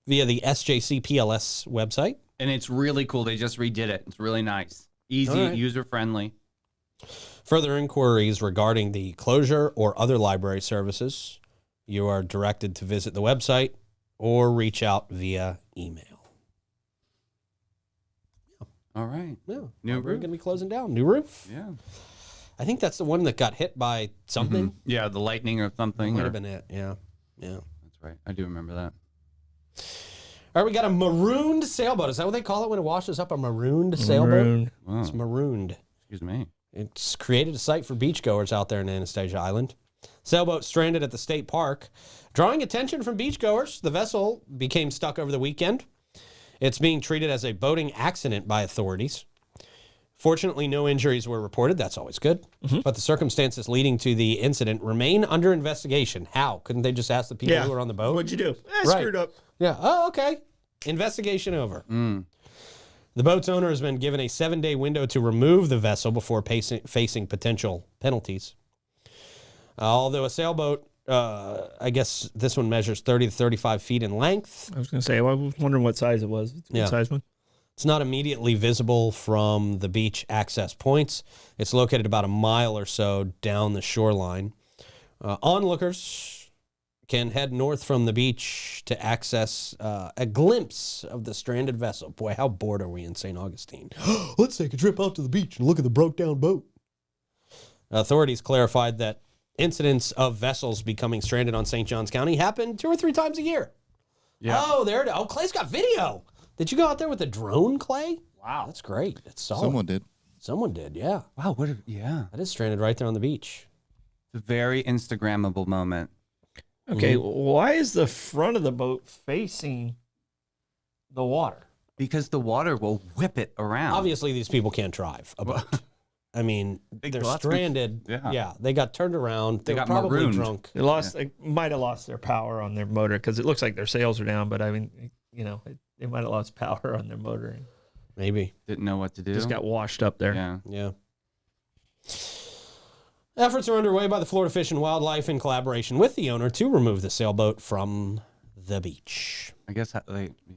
[SPEAKER 1] via the SJC PLS website.
[SPEAKER 2] And it's really cool. They just redid it. It's really nice. Easy,
[SPEAKER 1] All right.
[SPEAKER 2] user-friendly.
[SPEAKER 1] Further inquiries regarding the closure or other library services, you are directed to visit the website or reach out via email.
[SPEAKER 2] All right.
[SPEAKER 1] Yeah,
[SPEAKER 2] New
[SPEAKER 1] we're
[SPEAKER 2] roof.
[SPEAKER 1] going to be closing down. New roof.
[SPEAKER 2] Yeah.
[SPEAKER 1] I think that's the one that got hit by something.
[SPEAKER 2] Yeah, the lightning or something.
[SPEAKER 1] Might
[SPEAKER 2] or-
[SPEAKER 1] have been it. Yeah. Yeah.
[SPEAKER 2] That's right. I do remember that.
[SPEAKER 1] All right, we got a marooned sailboat. Is that what they call it when it washes up? A marooned sailboat?
[SPEAKER 3] Maroon.
[SPEAKER 2] Wow.
[SPEAKER 1] It's marooned.
[SPEAKER 2] Excuse me.
[SPEAKER 1] It's created a site for beachgoers out there in Anastasia Island. Sailboat stranded at the state park, drawing attention from beachgoers. The vessel became stuck over the weekend. It's being treated as a boating accident by authorities. Fortunately, no injuries were reported. That's always good. But the circumstances leading to the incident remain under investigation. How? Couldn't they just ask the people who were on the boat?
[SPEAKER 3] What'd you do?
[SPEAKER 1] Right.
[SPEAKER 3] Screwed up.
[SPEAKER 1] Yeah. Oh, okay. Investigation over. The boat's owner has been given a 7-day window to remove the vessel before facing potential penalties. Although a sailboat, I guess this one measures 30 to 35 feet in length.
[SPEAKER 3] I was going to say, I was wondering what size it was. What
[SPEAKER 1] Yeah.
[SPEAKER 3] size one?
[SPEAKER 1] It's not immediately visible from the beach access points. It's located about a mile or so down the shoreline. Onlookers can head north from the beach to access a glimpse of the stranded vessel. Boy, how bored are we in St. Augustine? Let's take a trip out to the beach and look at the broke down boat. Authorities clarified that incidents of vessels becoming stranded on St. Johns County happen 2 or 3 times a year.
[SPEAKER 2] Yeah.
[SPEAKER 1] Oh, there it is. Oh, Clay's got video. Did you go out there with the drone, Clay?
[SPEAKER 2] Wow.
[SPEAKER 1] That's great. That's solid.
[SPEAKER 4] Someone did.
[SPEAKER 1] Yeah.
[SPEAKER 2] Wow. Yeah.
[SPEAKER 1] That is stranded right there on the beach.
[SPEAKER 2] It's a very Instagrammable moment.
[SPEAKER 3] Okay, why is the front of the boat facing the water?
[SPEAKER 2] Because the water will whip it around.
[SPEAKER 1] Obviously, these people can't drive a boat. I mean, they're
[SPEAKER 2] lots of-
[SPEAKER 1] stranded.
[SPEAKER 2] yeah.
[SPEAKER 1] They got turned around. They
[SPEAKER 2] They
[SPEAKER 1] were
[SPEAKER 2] got
[SPEAKER 1] probably
[SPEAKER 2] marooned.
[SPEAKER 1] drunk.
[SPEAKER 3] They might have lost their power on their motor because it looks like their sails are down. But I mean, they might have lost power on their motor and
[SPEAKER 1] Maybe.
[SPEAKER 2] Didn't know what to do.
[SPEAKER 3] just got washed up there.
[SPEAKER 2] Yeah.
[SPEAKER 1] Yeah. Efforts are underway by the Florida Fish and Wildlife in collaboration with the owner to remove the sailboat from the beach.
[SPEAKER 2] I guess I don't know.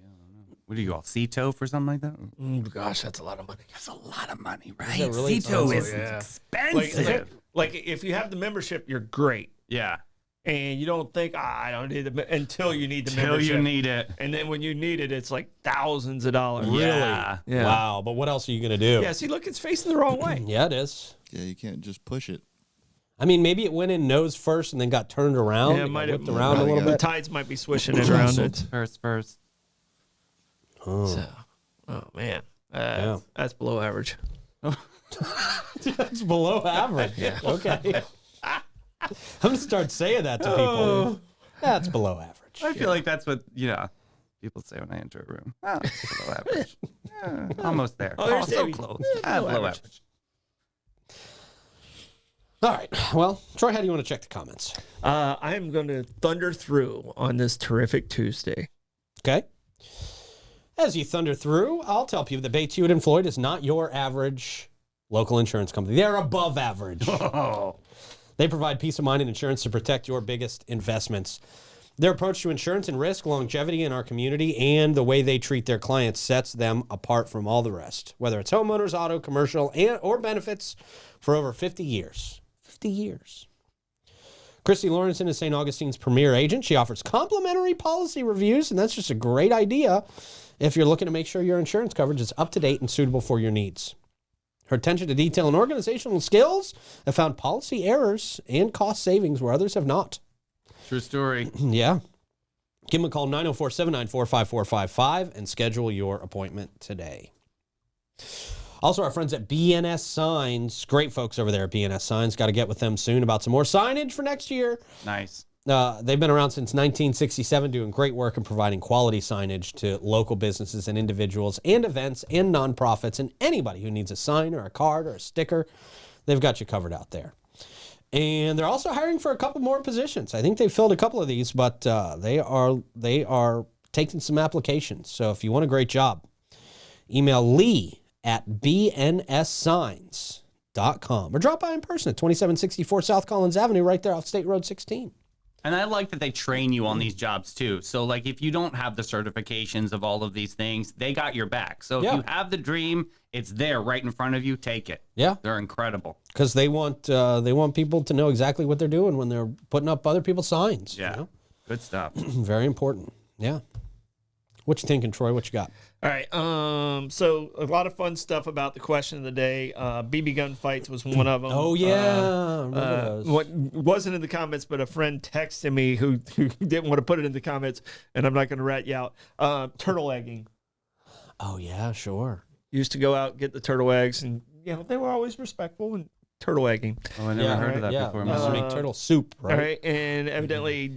[SPEAKER 2] What do you call sea tow for something like that?
[SPEAKER 3] Gosh, that's a lot of money.
[SPEAKER 2] That's a lot of money, right?
[SPEAKER 1] that really
[SPEAKER 2] Sea tow
[SPEAKER 1] expensive?
[SPEAKER 2] is
[SPEAKER 3] Yeah.
[SPEAKER 2] expensive.
[SPEAKER 3] Like if you have the membership, you're great,
[SPEAKER 2] yeah.
[SPEAKER 3] and you don't think I don't need until you need the
[SPEAKER 2] Till
[SPEAKER 3] membership.
[SPEAKER 2] you need it.
[SPEAKER 3] And then when you need it, it's like thousands of dollars.
[SPEAKER 2] Yeah.
[SPEAKER 3] Yeah.
[SPEAKER 1] Wow. But what else are you going to do?
[SPEAKER 3] Yeah. See, look, it's facing the wrong way.
[SPEAKER 1] Yeah, it is.
[SPEAKER 4] Yeah, you can't just push it.
[SPEAKER 1] I mean, maybe it went in nose first and then got turned around.
[SPEAKER 3] Yeah, it
[SPEAKER 1] It
[SPEAKER 3] might
[SPEAKER 1] got
[SPEAKER 3] have
[SPEAKER 1] whipped around a
[SPEAKER 4] probably
[SPEAKER 1] little
[SPEAKER 3] The
[SPEAKER 1] bit.
[SPEAKER 3] tides might be swishing it around it.
[SPEAKER 2] First.
[SPEAKER 3] So, oh man, that's below average.
[SPEAKER 1] It's below average. Okay. I'm going to start saying that to people. That's below average.
[SPEAKER 2] I feel like that's what, people say when I enter a room. Oh, it's below average. Yeah, almost there.
[SPEAKER 3] Oh, there's
[SPEAKER 2] so
[SPEAKER 3] Davey.
[SPEAKER 2] close.
[SPEAKER 3] below
[SPEAKER 2] Below
[SPEAKER 3] average.
[SPEAKER 2] average.
[SPEAKER 1] All right. Well, Troy, how do you want to check the comments?
[SPEAKER 3] I am going to thunder through on this terrific Tuesday.
[SPEAKER 1] Okay. As you thunder through, I'll tell people that Bates, Hewitt, and Floyd is not your average local insurance company. They're above average.
[SPEAKER 2] Oh.
[SPEAKER 1] They provide peace of mind and insurance to protect your biggest investments. Their approach to insurance and risk, longevity in our community, and the way they treat their clients sets them apart from all the rest. Whether it's homeowners, auto, commercial, or benefits for over 50 years. 50 years. Christy Lawrenson is St. Augustine's premier agent. She offers complimentary policy reviews, and that's just a great idea if you're looking to make sure your insurance coverage is up to date and suitable for your needs. Her attention to detail and organizational skills have found policy errors and cost savings where others have not.
[SPEAKER 2] True story.
[SPEAKER 1] Yeah. Give them a call, 904-794-5455, and schedule your appointment today. Also, our friends at BNS Signs, great folks over there at BNS Signs. Got to get with them soon about some more signage for next year.
[SPEAKER 2] Nice.
[SPEAKER 1] They've been around since 1967, doing great work and providing quality signage to local businesses and individuals and events and nonprofits and anybody who needs a sign or a card or a sticker. They've got you covered out there. And they're also hiring for a couple more positions. I think they filled a couple of these, but they are taking some applications. So if you want a great job, email lee@bnssigns.com or drop by in person at 2764 South Collins Avenue right there off State Road 16.
[SPEAKER 2] And I like that they train you on these jobs too. So like if you don't have the certifications of all of these things, they got your back. So if
[SPEAKER 1] Yeah.
[SPEAKER 2] you have the dream, it's there right in front of you, take it.
[SPEAKER 1] Yeah.
[SPEAKER 2] They're incredible.
[SPEAKER 1] Because they want people to know exactly what they're doing when they're putting up other people's signs.
[SPEAKER 2] Yeah.
[SPEAKER 1] You know?
[SPEAKER 2] Good stuff.
[SPEAKER 1] Very important. Yeah. What you thinking, Troy? What you got?
[SPEAKER 3] All right. So a lot of fun stuff about the question of the day. BB gun fights was one of them.
[SPEAKER 1] Oh yeah. Remember those.
[SPEAKER 3] What wasn't in the comments, but a friend texted me who didn't want to put it in the comments, and I'm not going to rat you out. Turtle egging.
[SPEAKER 1] Oh yeah, sure.
[SPEAKER 3] Used to go out and get the turtle eggs, and they were always respectful and turtle egging.
[SPEAKER 2] Oh, I never heard of that before.
[SPEAKER 1] Used to make turtle soup, right?
[SPEAKER 3] All right, and evidently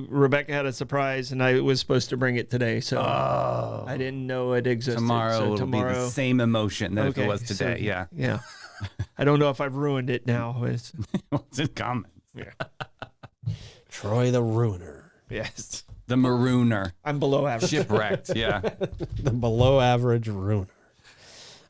[SPEAKER 3] Rebecca had a surprise, and I was supposed to bring it today, so I didn't know it existed.
[SPEAKER 2] Tomorrow
[SPEAKER 3] so
[SPEAKER 2] it'll be the same emotion that if
[SPEAKER 3] Okay,
[SPEAKER 2] it was
[SPEAKER 3] so-
[SPEAKER 2] today. Yeah.
[SPEAKER 3] Yeah, I don't know if I've ruined it now.
[SPEAKER 2] It's in comments.
[SPEAKER 1] Troy the Ruiner.
[SPEAKER 3] Yes,
[SPEAKER 2] The marooner.
[SPEAKER 3] I'm below average.
[SPEAKER 2] Shipwrecked. Yeah.
[SPEAKER 1] The below average ruiner.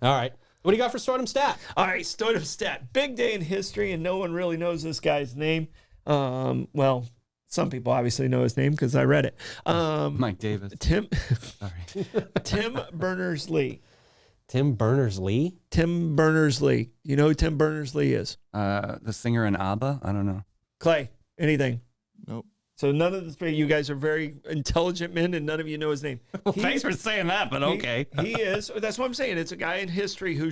[SPEAKER 1] All right. What do you got for Stardom Stat?
[SPEAKER 3] All right, Stardom Stat. Big day in history, and no one really knows this guy's name. Well, some people obviously know his name because I read it.
[SPEAKER 2] Mike Davis.
[SPEAKER 3] Tim
[SPEAKER 2] Sorry.
[SPEAKER 3] Tim Berners-Lee.
[SPEAKER 1] Tim Berners-Lee?
[SPEAKER 3] Tim Berners-Lee. You know who Tim Berners-Lee is?
[SPEAKER 2] The singer in ABBA? I don't know.
[SPEAKER 3] Clay, anything?
[SPEAKER 4] Nope.
[SPEAKER 3] So none of the three, you guys are very intelligent men, and none of you know his name.
[SPEAKER 2] Thanks for saying that, but okay.
[SPEAKER 3] He is. That's what I'm saying. It's a guy in history who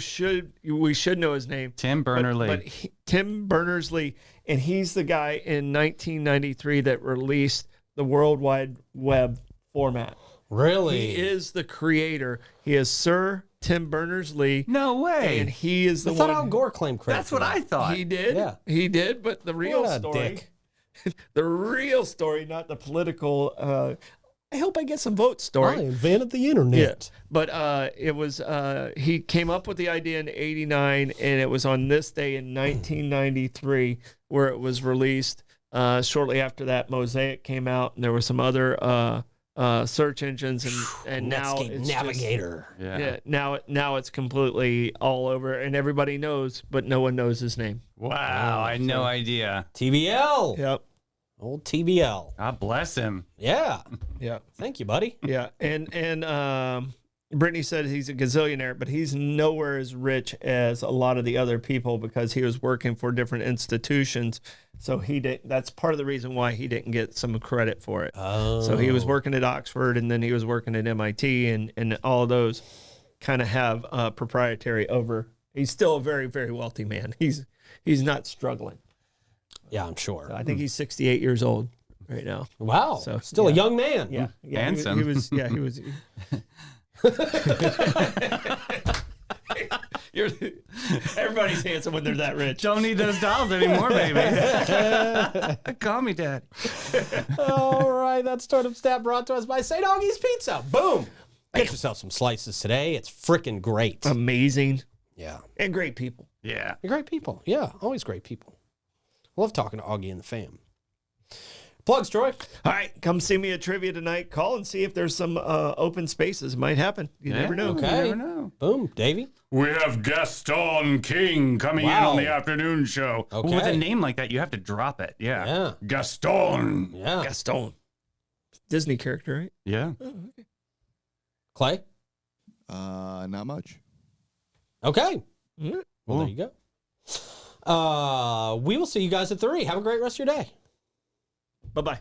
[SPEAKER 3] we should know his name.
[SPEAKER 2] Tim Berners-Lee.
[SPEAKER 3] But Tim Berners-Lee, and he's the guy in 1993 that released the World Wide Web format.
[SPEAKER 1] Really?
[SPEAKER 3] He is the creator. He is Sir Tim Berners-Lee.
[SPEAKER 2] No way.
[SPEAKER 3] And he is the
[SPEAKER 1] I thought
[SPEAKER 3] one.
[SPEAKER 1] Al Gore claimed credit.
[SPEAKER 2] That's
[SPEAKER 1] for
[SPEAKER 2] what
[SPEAKER 1] that.
[SPEAKER 2] I thought.
[SPEAKER 3] He did.
[SPEAKER 1] Yeah.
[SPEAKER 3] He did. But the real
[SPEAKER 1] What a
[SPEAKER 3] story.
[SPEAKER 1] dick.
[SPEAKER 3] the real story, not the political. I hope I get some votes story.
[SPEAKER 1] I invented the internet.
[SPEAKER 3] But it was he came up with the idea in '89, and it was on this day in 1993 where it was released. Shortly after that, Mosaic came out, and there were some other search engines, and now
[SPEAKER 1] Netscape
[SPEAKER 3] it's
[SPEAKER 1] Navigator.
[SPEAKER 3] now it's completely all over, and everybody knows, but no one knows his name.
[SPEAKER 2] Wow, I had no idea.
[SPEAKER 1] TBL.
[SPEAKER 3] Yep.
[SPEAKER 1] Old TBL.
[SPEAKER 2] God bless him.
[SPEAKER 1] Yeah.
[SPEAKER 3] Yeah.
[SPEAKER 1] Thank you, buddy.
[SPEAKER 3] Yeah. And Brittany said he's a gazillionaire, but he's nowhere as rich as a lot of the other people because he was working for different institutions. So he did. That's part of the reason why he didn't get some credit for it.
[SPEAKER 1] Oh.
[SPEAKER 3] So he was working at Oxford, and then he was working at MIT, and all of those kind of have proprietary over. He's still a very, very wealthy man. He's not struggling.
[SPEAKER 1] Yeah, I'm sure.
[SPEAKER 3] I think he's 68 years old right now.
[SPEAKER 1] Wow.
[SPEAKER 3] So,
[SPEAKER 1] Still a
[SPEAKER 3] yeah.
[SPEAKER 1] young man.
[SPEAKER 3] Yeah,
[SPEAKER 2] Handsome.
[SPEAKER 3] He was. Yeah, he was. Everybody's handsome when they're that rich.
[SPEAKER 2] Don't need those dolls anymore, baby. Call me dad.
[SPEAKER 1] All right, that's Turnip Stat brought to us by St. Augie's Pizza. Boom. Get yourself some slices today. It's freaking great.
[SPEAKER 3] Amazing
[SPEAKER 1] Yeah.
[SPEAKER 3] and great people.
[SPEAKER 2] Yeah.
[SPEAKER 1] You're great people. Yeah, always great people. Love talking to Augie and the fam. Plugs, Troy.
[SPEAKER 3] All right, come see me at trivia tonight. Call and see if there's some open spaces. Might happen. You never know.
[SPEAKER 1] Okay.
[SPEAKER 2] You never know.
[SPEAKER 1] Boom. Davey.
[SPEAKER 2] We have Gaston King coming in
[SPEAKER 1] Wow.
[SPEAKER 2] on the afternoon show.
[SPEAKER 1] Okay.
[SPEAKER 2] With a name like that, you have to drop it. Yeah.
[SPEAKER 1] Yeah.
[SPEAKER 2] Gaston.
[SPEAKER 1] Yeah.
[SPEAKER 3] Gaston. Disney character, right?
[SPEAKER 2] Yeah.
[SPEAKER 1] Clay.
[SPEAKER 4] Not much.
[SPEAKER 1] Okay.
[SPEAKER 3] Yeah.
[SPEAKER 1] Well, there you go. We will see you guys at 3. Have a great rest of your day.
[SPEAKER 3] Bye-bye.